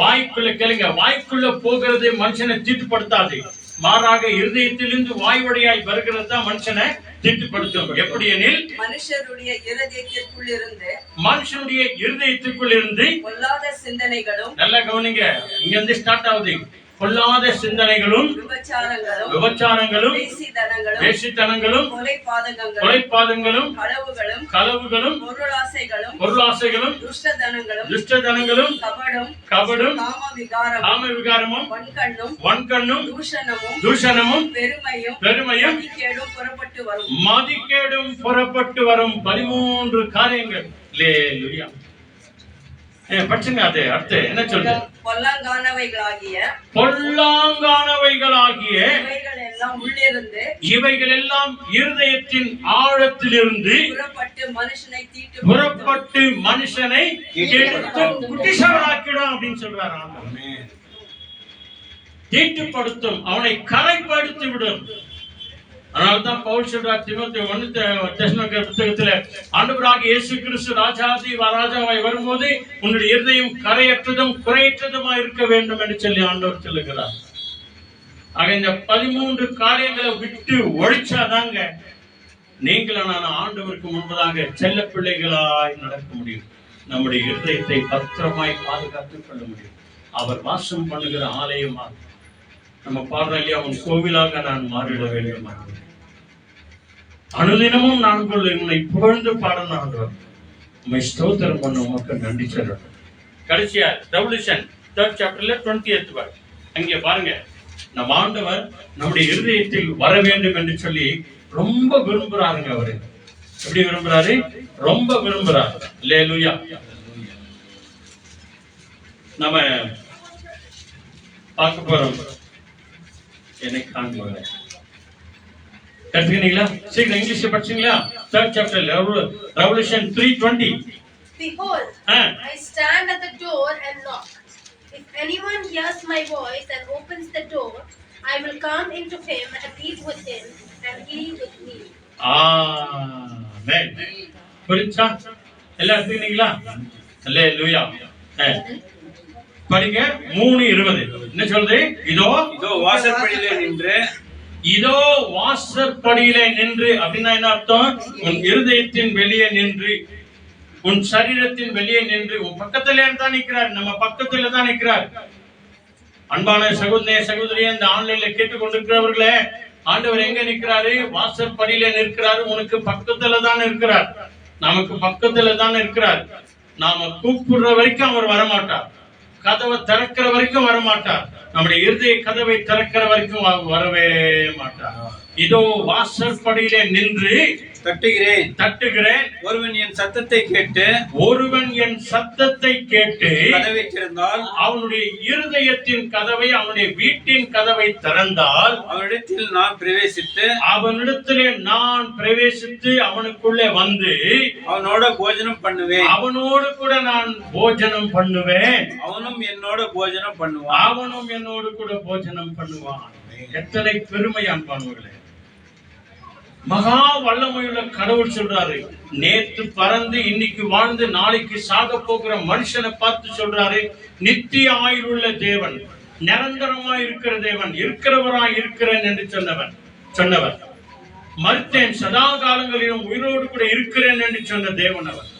[SPEAKER 1] வாய்க்குள்ள கேளுங்க, வாய்க்குள்ள போகிறது மனுஷனை தீட்டுப்படுத்தாது, மாறாக இருதயத்திலிருந்து வாய் வழியாய் வருகிறது தான் மனுஷனை தீட்டுப்படுத்தும். எப்படி எனில்
[SPEAKER 10] மனுஷருடைய இருதயத்திற்குள் இருந்து
[SPEAKER 1] பொல்லாத சிந்தனைகளும். நல்லா கவனிங்க, இங்க இருந்து ஸ்டார்ட் ஆகுது. பொல்லாத சிந்தனைகளும் விபச்சாரங்களும் வேசித்தனங்களும் கொலைபாதகங்களும் களவுகளும் பொருளாசைகளும் துஷ்டதனங்களும் கபடும் காமவிகாரமும் வன்கண்ணும் தூஷணமும் பெருமையும் மதிக்கேடும் புறப்பட்டு வரும் 13 காரியங்கள். அல்லேலூயா. படிச்சுங்க. அது அடுத்து என்ன சொல்றது? பொல்லாங்கானவைகளாகிய இவைகள் எல்லாம் இருதயத்தின் ஆழத்திலிருந்து புறப்பட்டு மனுஷனை குட்டிசவராக்கிடும் அப்படின்னு சொல்றாரு ஆண்டவர். தீட்டுப்படுத்தும், அவனை கரைப்படுத்தி விடும். அதனால்தான் பவுல் சொல்றார் தீமோத்தேயு 1 புத்தகத்துல, ஆண்டவராகிய இயேசு கிறிஸ்து ராஜாவாய் வரும்போது உன்னுடைய இருதயம் கரையற்றதும் குறையற்றதுமா இருக்க வேண்டும் என்று சொல்லி ஆண்டவர் சொல்லுகிறார். ஆக இந்த 13 காரியங்களை விட்டு ஒழிச்சாதாங்க நீங்களும் நான் ஆண்டவருக்கு முன்பதாக செல்ல பிள்ளைகளாய் நடக்க முடியும். நம்முடைய இருதயத்தை பத்திரமாய் பாதுகாத்துக் கொள்ள முடியும். அவர் வாசம் பண்ணுகிற ஆலயமாக நம்ம பாடுறோம் இல்லையா, உன் கோவிலாக நான் மாறிட வேண்டும். அனுதினமும் நான் உன்னை புகழ்ந்து பாடணும். உண்மை ஸ்தோத்திரம் பண்ண உமக்கு நன்றி சொல்றேன். கடைசியா ரெவல்யூஷன் 3rd chapterல 20th verse அங்கே பாருங்க, நம்ம ஆண்டவர் நம்முடைய இருதயத்தில் வர வேண்டும் என்று சொல்லி ரொம்ப விரும்புறாருங்க. அவரு எப்படி விரும்புறாரு? ரொம்ப விரும்புறாரு. அல்லேலூயா. நம்ம பார்க்க போறோம். என்னை காண்பாங்க. கத்துக்கிட்டீங்களா? சீக்கிரம் இங்கிலீஷ்ல படிச்சீங்களா? 3rd chapter Revelation 3:20.
[SPEAKER 3] Behold, I stand at the door and knock. If anyone hears my voice and opens the door, I will come into him and eat with him and he with me.
[SPEAKER 1] ஆமென். புரிஞ்சா? எல்லாம் எடுத்துக்கிட்டீங்களா? அல்லேலூயா. படிங்க 3:20. என்ன சொல்றது? இதோ
[SPEAKER 7] வாசற்படியிலே நின்று,
[SPEAKER 1] இதோ வாசற்படியிலே நின்று அப்படின்னா என்ன அர்த்தம்? உன் இருதயத்தின் வெளியே நின்று, உன் சரீரத்தின் வெளியே நின்று, உன் பக்கத்திலே தான் நிற்கிறார். நம்ம பக்கத்துல தான் நிற்கிறார். அன்பான சகோதரியே, இந்த ஆன்லைன்ல கேட்டுக் கொண்டிருக்கிறவர்களே, ஆண்டவர் எங்க நிற்கிறாரு? வாசற்படியில நிற்கிறாரு. உனக்கு பக்கத்துல தான் இருக்கிறார். நமக்கு பக்கத்துல தான் இருக்கிறார். நாம கூப்பிடுற வரைக்கும் அவர் வரமாட்டார். கதவை திறக்கிற வரைக்கும் வரமாட்டார். நம்முடைய இருதய கதவை திறக்கிற வரைக்கும் வரவே மாட்டார். இதோ வாசற்படியிலே நின்று தட்டுகிறேன். ஒருவன் என் சத்தத்தை கேட்டு
[SPEAKER 7] கதவை திறந்தால்,
[SPEAKER 1] அவனுடைய இருதயத்தின் கதவை, அவனுடைய வீட்டின் கதவை திறந்தால்,
[SPEAKER 7] அவனிடத்திலே நான் பிரவேசித்து
[SPEAKER 1] அவனுக்குள்ளே வந்து
[SPEAKER 7] அவனோட போஜனம் பண்ணுவேன்.
[SPEAKER 1] அவனோடு கூட நான் போஜனம் பண்ணுவேன்.
[SPEAKER 7] அவனும் என்னோட போஜனம் பண்ணுவான்.
[SPEAKER 1] எத்தனை பெருமை அன்பானவர்களே! மகா வல்லமையுள்ள கடவுள் சொல்றாரு, நேத்து பறந்து இன்னைக்கு வாழ்ந்து நாளைக்கு சாக போகிற மனுஷனை பார்த்து சொல்றாரு, நித்திய ஆயுளுள்ள தேவன், நிரந்தரமாய் இருக்கிற தேவன், இருக்கிறவராய் இருக்கிறேன் என்று சொன்னவர், மறுத்தேன் சதா காலங்களிலும் உயிரோடு கூட இருக்கிறேன் என்று சொன்ன தேவன் அவர்,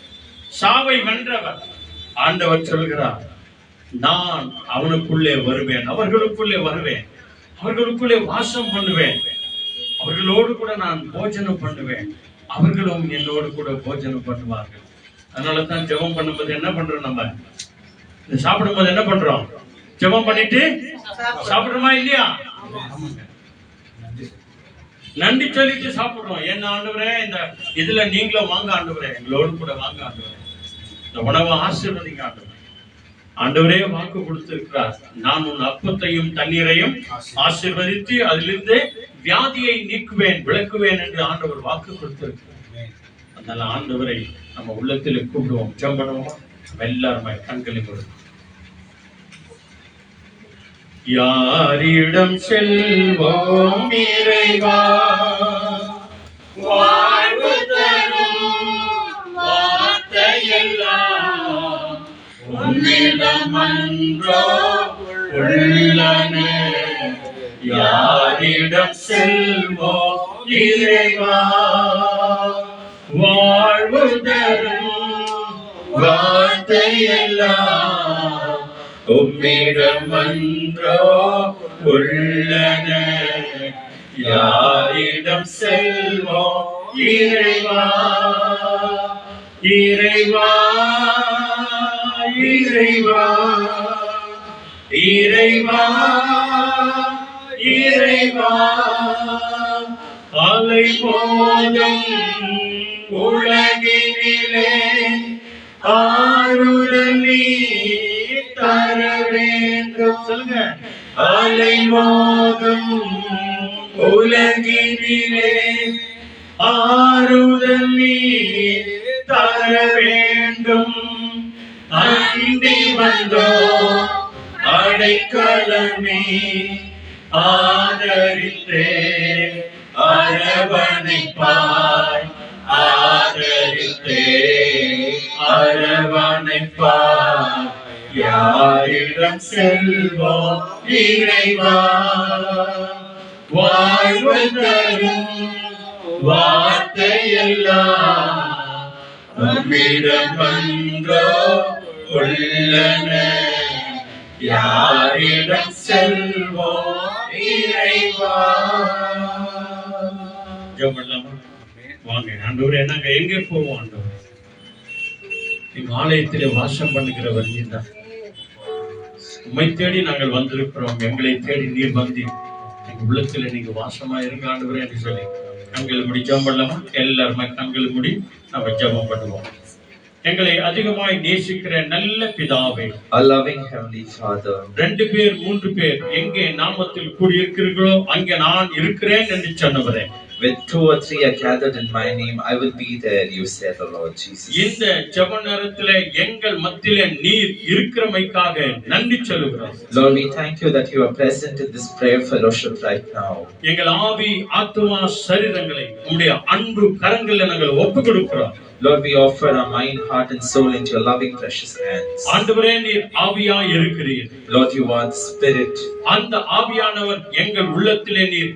[SPEAKER 1] சாவை வென்றவர். ஆண்டவர் சொல்கிறார், நான் அவனுக்குள்ளே வருவேன், அவர்களுக்குள்ளே வருவேன், அவர்களுக்குள்ளே வாசம் பண்ணுவேன், அவர்களோடு கூட நான் போஜனம் பண்ணுவேன், அவர்களும் என்னோடு கூட போஜனம் பண்ணுவார்கள். அதனால தான் ஜெபம் பண்ணும்போது என்ன பண்றோம்? நம்ம சாப்பிடும் போது என்ன பண்றோம்? ஜெபம் பண்ணிட்டு சாப்பிடுறோமா இல்லையா? நன்றி சொல்லிட்டு சாப்பிடுறோம். என்ன ஆண்டவரே, இந்த இதுல நீங்களும் வாங்க ஆண்டவரே, எங்களோடு கூட வாங்க ஆண்டவரே, இந்த உணவை ஆசீர்வதிங்க ஆண்டவரே. ஆண்டவரே வாக்கு கொடுத்திருக்கிறார், நான் உன் அப்பத்தையும் தண்ணீரையும் ஆசீர்வதித்து அதிலிருந்து வியாதியை நீக்குவேன், விளக்குவேன் என்று ஆண்டவர் வாக்கு கொடுத்திருக்கிறார். அதனால ஆண்டவரை நம்ம உள்ளத்தில் கூப்பிடுவோம், ஜெபம் பண்ணுவோம். எல்லாருமே கண்களை கொடுக்கும். யாரிடம் செல்வோம் இறைவா, வாழ்வு தரும் வார்த்தையெல்லாம் உன்னிடம் அன்றோ உள்ளன. யாரிடம் செல்வோம் இறைவா, வாழ்வு தரும் வார்த்தையெல்லாம் உம்மிடம் அன்றோ உள்ளன, யாரிடம் செல்வோம் இறைவா, இறைவா, இறைவா, இறைவா, இறைவா. அலை மோதும் உலகினிலே ஆறுதல் நீ தர வேண்டும். சொல்லுங்க. அலை மோதும் உலகினிலே ஆறுதல் நீ தர வேண்டும். அண்டி வந்தோ அடைக்கலமே, ஆதரித்தே அரவணைப்பாய், ஆதரித்தே அரவணைப்பாய். யாரிடம் செல்வோம் இறைவா, வாழ்வு தரும் வார்த்தையெல்லாம் உம்மிடம் அன்றோ உள்ளன, யாரிடம் செல்வோம் இறைவா. ஜெபம் பண்ணலாமா? வாங்க. ஆண்டவரே, நாங்க எங்கே போவோம் ஆண்டவரே? எங்க ஆலயத்திலே வாசம் பண்ணுகிறவர் நீர் தான். உம்மை தேடி நாங்கள் வந்திருக்கிறோம். எங்களை தேடி நீர் வந்து எங்க உள்ளத்துல நீங்க வாசமா இருங்க ஆண்டவரே என்று சொல்லி கண்கள் முடி ஜெபம் பண்ணலாமா? எல்லாருமே கண்கள் முடி நம்ம ஜெபம் பண்ணுவோம். எங்களை அதிகமாய் நேசிக்கிற நல்ல பிதாவே,
[SPEAKER 8] Our loving Heavenly Father,
[SPEAKER 1] 2 பேர் 3 பேர் எங்கே நாமத்தில் கூடியிருக்கிறீர்களோ அங்கே நான் இருக்கிறேன் என்று சொன்னவரே,
[SPEAKER 8] when 2 or 3 are gathered in my name, I will be there, you said, the Lord Jesus.
[SPEAKER 1] இந்த ஜெப நேரத்திலே எங்கள் மத்தியிலே நீர் இருக்கிறமைக்காக நன்றி சொல்லுகிறோம்.
[SPEAKER 8] Lord, we thank you that you are present in this prayer fellowship right now.
[SPEAKER 1] எங்கள் ஆவி, ஆத்துமா, சரீரங்களை உம்முடைய அன்பு கரங்களில் நாங்கள் ஒப்புக் கொடுக்கிறோம்.
[SPEAKER 8] Lord, we offer our mind, heart and soul into your loving precious hands.
[SPEAKER 1] ஆண்டவரே, நீர் ஆவியாய் இருக்கிறீர்.
[SPEAKER 8] Lord, you are the Spirit.
[SPEAKER 1] அந்த ஆவியானவர் எங்கள் உள்ளத்திலே நீர்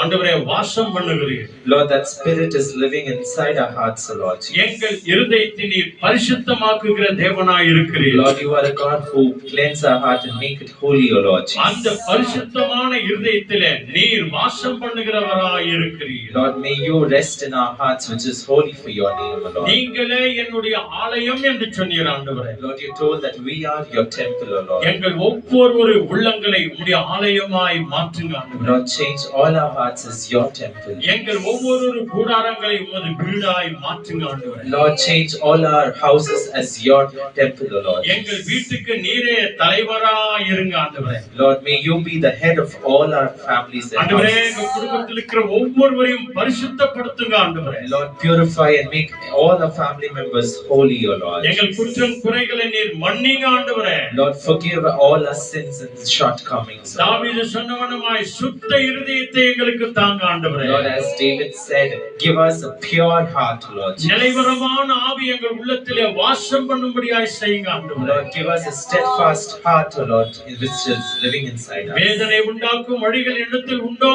[SPEAKER 1] ஆண்டவரே வாசம் பண்ணுகிறீர்.
[SPEAKER 8] Lord, that Spirit is living inside our hearts, O Lord Jesus.
[SPEAKER 1] எங்கள் இருதயத்தை நீர் பரிசுத்தமாக்குகிற தேவனாய் இருக்கிறீர்.
[SPEAKER 8] Lord, you are a God who cleanse our heart and make it holy, O Lord Jesus.
[SPEAKER 1] அந்த பரிசுத்தமான இருதயத்திலே நீர் வாசம் பண்ணுகிறவராய் இருக்கிறீர்.
[SPEAKER 8] Lord, may you rest in our hearts, which is holy for your name, O Lord.
[SPEAKER 1] நீங்களே என்னுடைய ஆலயம் என்று சொன்னீர் ஆண்டவரே.
[SPEAKER 8] Lord, you told that we are your temple, O Lord.
[SPEAKER 1] எங்கள் ஒவ்வொரு உள்ளங்களை உம்முடைய ஆலயமாய் மாற்றுங்க ஆண்டவரே.
[SPEAKER 8] Lord, change all our hearts as your temple.
[SPEAKER 1] எங்கள் ஒவ்வொரு கூடாரங்களை உமது வீடாய் மாற்றுங்க ஆண்டவரே.
[SPEAKER 8] Lord, change all our houses as your temple, O Lord.
[SPEAKER 1] எங்கள் வீட்டுக்கு நீரே தலைவராய் இருங்க ஆண்டவரே.
[SPEAKER 8] Lord, may you be the head of all our families and
[SPEAKER 1] ஆண்டவரே,
[SPEAKER 8] houses.
[SPEAKER 1] எங்கள் குடும்பத்தில் இருக்கிற ஒவ்வொருவரையும் பரிசுத்தப்படுத்துங்க ஆண்டவரே.
[SPEAKER 8] Lord, purify and make all our family members holy, O Lord.
[SPEAKER 1] எங்கள் குற்றம் குறைகளை நீர் மன்னிங்க ஆண்டவரே.
[SPEAKER 8] Lord, forgive all our sins and shortcomings.
[SPEAKER 1] தாவீது சொன்னவனமாய் சுத்த இருதயத்தை எங்களுக்கு தாங்க ஆண்டவரே.
[SPEAKER 8] Lord, as David said, give us a pure heart, Lord Jesus.
[SPEAKER 1] நிலைவரமான ஆவி எங்கள் உள்ளத்திலே வாசம் பண்ணும்படியாய் செய்யுங்க ஆண்டவரே.
[SPEAKER 8] Lord, give us a steadfast heart, O Lord, which is living inside us.
[SPEAKER 1] வேதனை உண்டாக்கும் வழிகள் என்னிடத்தில் உண்டோ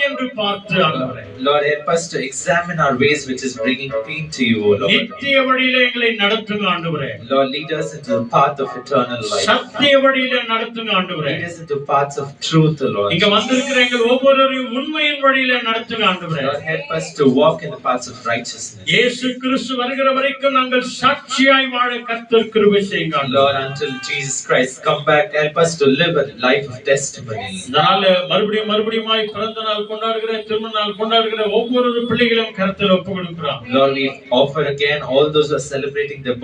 [SPEAKER 1] என்று பார்த்து ஆண்டவரே.
[SPEAKER 8] Lord, help us to examine our ways which is bringing pain to you, O Lord.
[SPEAKER 1] நித்திய வழியிலே எங்களை நடத்துங்க ஆண்டவரே.
[SPEAKER 8] Lord, lead us into the path of eternal life.
[SPEAKER 1] சத்திய வழியிலே நடத்துங்க ஆண்டவரே.
[SPEAKER 8] Lead us into paths of truth, O Lord.
[SPEAKER 1] இங்க வந்திருக்கிற எங்கள் ஒவ்வொருவரையும் உண்மையின் வழியிலே நடத்துங்க ஆண்டவரே.
[SPEAKER 8] Lord, help us to walk in the paths of righteousness.
[SPEAKER 1] இயேசு கிறிஸ்து வருகிற வரைக்கும் நாங்கள் சாட்சியாய் வாழ கர்த்தர் கிருபை செய்யுங்க ஆண்டவரே.
[SPEAKER 8] Lord, until Jesus Christ come back, help us to live a life of testimony.
[SPEAKER 1] இதனால மறுபடியுமாய் பிறந்த நாள் கொண்டாடுகிற, திருமண நாள் கொண்டாடுகிற ஒவ்வொரு பிள்ளைகளையும் கர்த்தர் ஒப்புக் கொடுக்கிறோம்.
[SPEAKER 8] Lord, we offer again all those who are celebrating their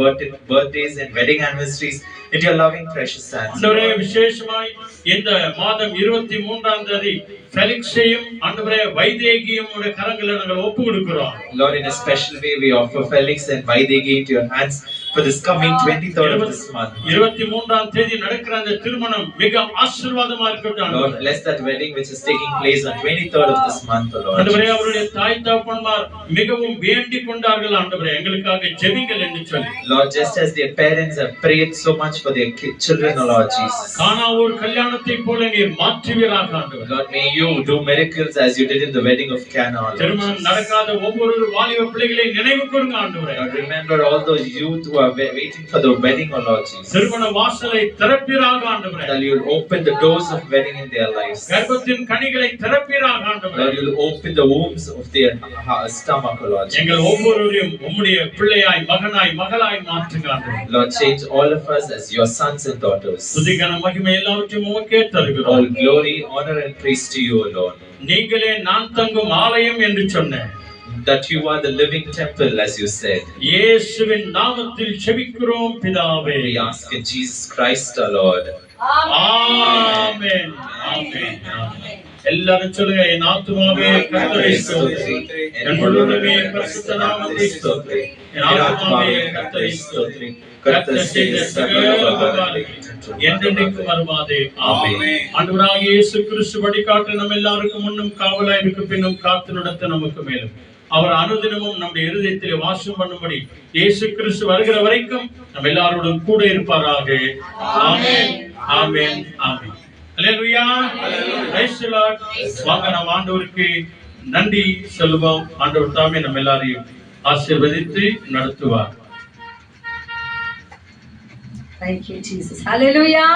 [SPEAKER 8] birthdays and wedding anniversaries into your loving precious hands.
[SPEAKER 1] ஆண்டவரே, விசேஷமாய் இந்த மாதம் 23ஆம் தேதி ஃபெலிக்ஸையும் ஆண்டவரே வைதேகியும் உடைய கரங்களில் நாங்கள் ஒப்புக் கொடுக்கிறோம்.
[SPEAKER 8] Lord, in a special way we offer Felix and Vaidegi into your hands for this coming 23rd of this month.
[SPEAKER 1] 23ஆம் தேதி நடக்கிற அந்த திருமணம் மிக ஆசீர்வாதமா இருக்கட்டும்.
[SPEAKER 8] Lord, bless that wedding which is taking place on 23rd of this month, O Lord.
[SPEAKER 1] ஆண்டவரே, அவருடைய தாய் தகப்பன்மார் மிகவும் வேண்டிக் கொண்டார்கள் ஆண்டவரே. ஆண்டவரே எங்களுக்காக ஜெபிங்கள் என்று சொல்லி
[SPEAKER 8] Lord, just as their parents have prayed so much for their children, O Lord Jesus.
[SPEAKER 1] கானாவூர் கல்யாணத்தை போல நீர் மாற்றுவீராக ஆண்டவரே.
[SPEAKER 8] Lord, may you do miracles as you did in the wedding of Cana, Lord
[SPEAKER 1] திருமணம்
[SPEAKER 8] Jesus.
[SPEAKER 1] நடக்காத ஒவ்வொரு வாலிப பிள்ளைகளை நினைவு கூறுங்க ஆண்டவரே.
[SPEAKER 8] Lord, remember all those youth who are waiting for the wedding, O Lord Jesus.
[SPEAKER 1] திருமண வாசலை திறப்பீராக ஆண்டவரே.
[SPEAKER 8] That you'll open the doors of wedding in their lives.
[SPEAKER 1] கர்ப்பத்தின் கனிகளை திறப்பீராக ஆண்டவரே.
[SPEAKER 8] Lord, you'll open the wombs of their stomach, O Lord Jesus.
[SPEAKER 1] எங்கள் ஒவ்வொருவரையும் உம்முடைய பிள்ளையாய் மகனாய் மகளாய் மாற்றுங்க ஆண்டவரே.
[SPEAKER 8] Lord, change all of us as your sons and daughters.
[SPEAKER 1] துதி கன மகிமை எல்லாவற்றையும் உமக்கே தருகிறோம்.
[SPEAKER 8] All glory, honor and praise to you, O Lord.
[SPEAKER 1] நீங்களே நான் தங்கும் ஆலயம் என்று சொன்னேன்.
[SPEAKER 8] That you are the living temple, as you said.
[SPEAKER 1] இயேசுவின் நாமத்தில் ஜெபிக்கிறோம் பிதாவே.
[SPEAKER 8] We ask in Jesus Christ, our Lord.
[SPEAKER 1] ஆமென். ஆமென். எல்லாரும் சொல்லுங்க, என் ஆத்துமாவே கர்த்தரை ஸ்தோத்திரி, என் முழுவதுமே பரிசுத்த நாமத்தை ஸ்தோத்திரி. என் ஆத்துமாவே கர்த்தரை ஸ்தோத்திரி, கர்த்தர் செய்த சகல உபகாரங்களும் என்றென்றைக்கும் மறவாதே. ஆமென். ஆண்டவராகிய இயேசு கிறிஸ்து வழிகாட்ட நம்ம எல்லாருக்கும் முன்னும் காவலாய் இருக்கு, பின்னும் காத்து நடத்த நமக்கு மேலும் அவர் அனுதினமும் நம்முடைய இருதயத்தில் வாசம் பண்ணும்படி இயேசு கிறிஸ்து வருகிற வரைக்கும் நம்ம எல்லாரோடும் கூட இருப்பாராக. Amen. Amen. Amen. Hallelujah. Praise the Lord. வாங்க நாம் ஆண்டவருக்கு நன்றி சொல்லுவோம். ஆண்டவர் தாமே நம்ம எல்லாரையும் ஆசீர்வதித்து நடத்துவார்.
[SPEAKER 2] Thank you, Jesus. Hallelujah.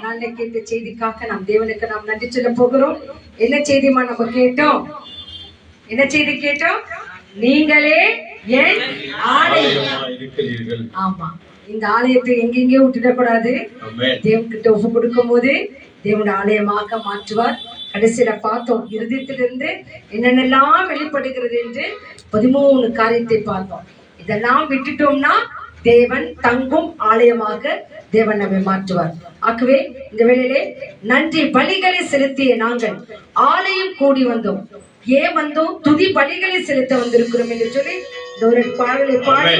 [SPEAKER 2] நாளை கேட்ட செய்திக்காக நாம் தேவனுக்கு நாம் நன்றி சொல்ல போகிறோம். என்ன செய்திமா நம்ம கேட்டோம்? என்ன செய்தி கேட்டோம்? நீங்களே என் ஆலயம்
[SPEAKER 1] இருக்கிறீர்கள்.
[SPEAKER 2] ஆமா, இந்த ஆலயத்தை எங்கெங்கே விட்டுடக்கூடாது. தேவன்கிட்ட ஒப்பு கொடுக்கும் போது தேவனுடைய ஆலயமாக மாற்றுவார். கடைசியில பார்த்தோம், இருதயத்திலிருந்து என்னென்னலாம் வெளிப்படுகிறது என்று 13 காரியத்தை பார்த்தோம். இதெல்லாம் விட்டுட்டோம்னா தேவன் தங்கும் ஆலயமாக தேவன் நம்மை மாற்றுவார். ஆகவே இந்த வேளையிலே நன்றி பலிகளை செலுத்திய நாங்கள் ஆலயம் கூடி வந்தோம். ஏன் வந்தோம்? துதி பலிகளை செலுத்த வந்திருக்கிறோம் என்று சொல்லி இந்த ஒரு பாடலை பாடி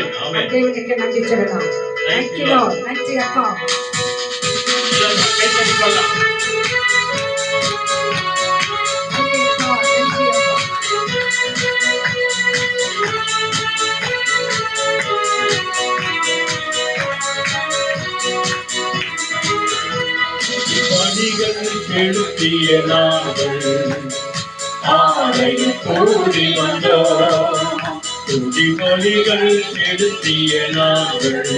[SPEAKER 2] தேவனுக்கு நன்றி சொல்லலாம். நன்றி அப்பா.
[SPEAKER 1] பலிகள் செலுத்திய நாங்கள் ஆலயம் கூடி வந்தோம். துதி பலிகள் செலுத்திய நாங்கள்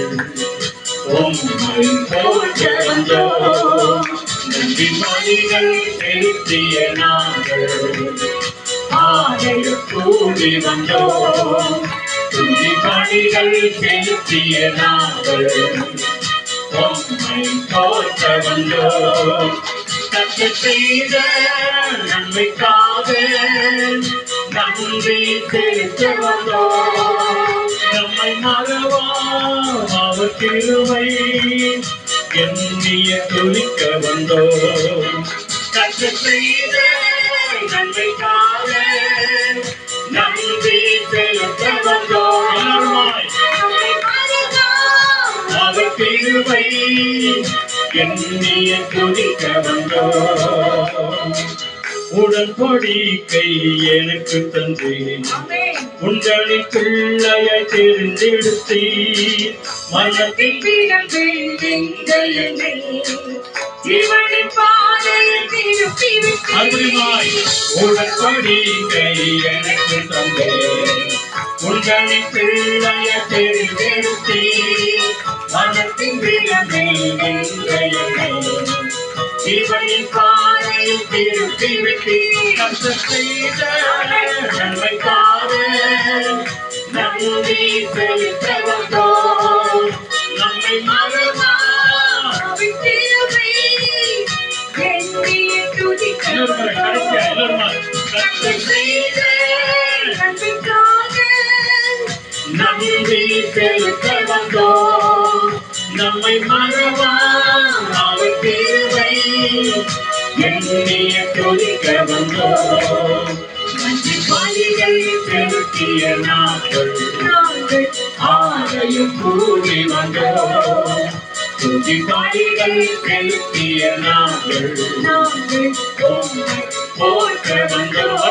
[SPEAKER 1] உம்மை போற்ற வந்தோம். நன்றி பலிகள் செலுத்திய நாங்கள் ஆலயம் கூடி வந்தோம். துதி பலிகள் செலுத்திய நாங்கள் உம்மை போற்ற வந்தோம். கர்த்தர் செய்த நன்மைக்காக நன்றி செலுத்த வந்தோம். நம்மை மறவா அவர் கிருபை எண்ணிய துதிக்க வந்தோம். கர்த்தர் செய்த நன்மைக்காக நன்றி செலுத்த வந்தோம். அவர் கிருபை எண்ணிய துதிக்க வந்தோம். உடன்படிக்கை எனக்கு தந்து உங்களின் பிள்ளையை தெரிந்தெடுத்தி மனத்தின் ஜீவனின் பாதையில் திருப்பி விட்டாய். உடன்படிக்கை எனக்கு தந்து உங்களின் பிள்ளையை தெரிந்தெடுத்தி மனத்தின் ஜீவனின் பாதையில் திருப்பி விட்டு கர்த்தர் செய்த நன்மைக்காக நன்றி செலுத்த வந்தோம். நம்மை மறவா எண்ணிய துதிக்க வந்தோம். கர்த்தர் செய்த நன்மைக்காக நன்றி செலுத்த வந்தோம். நம்மை மறவா அவர் கிருபை எண்ணிய துதிக்க வந்தோம். நன்றி பலிகள் செலுத்திய நாங்கள் ஆலயம் கூடி வந்தோம். துதி பலிகள் செலுத்திய நாங்கள் உம்மை போற்ற வந்தோம்.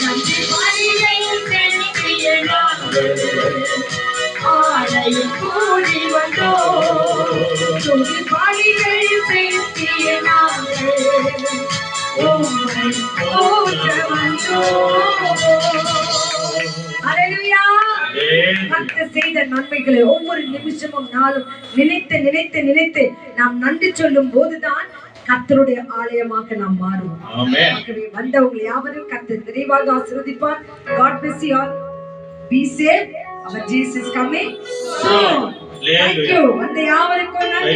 [SPEAKER 1] நன்றி பலிகள் செலுத்திய நாங்கள்
[SPEAKER 2] ஆலயம் கூடி வந்தோம் துதி பாடிகள் பேசிய நாங்கள் உம்மை போற்ற வந்தோம். அல்லேலூயா. கர்த்தர் செய்த நன்மைகளை ஒவ்வொரு நிமிஷமும் நாளும் நினைத்து நினைத்து நினைத்து நாம் நன்றி சொல்லும் போதுதான் கர்த்தருடைய ஆலயமாக நாம் மாறுவோம். ஆகவே வந்தவங்க யாவரும் கர்த்தர் நிறைவாக ஆசீர்வதிப்பார். God bless you all. Be safe. Our Jesus coming soon. Thank you. வந்த யாவருக்கும் நன்றி.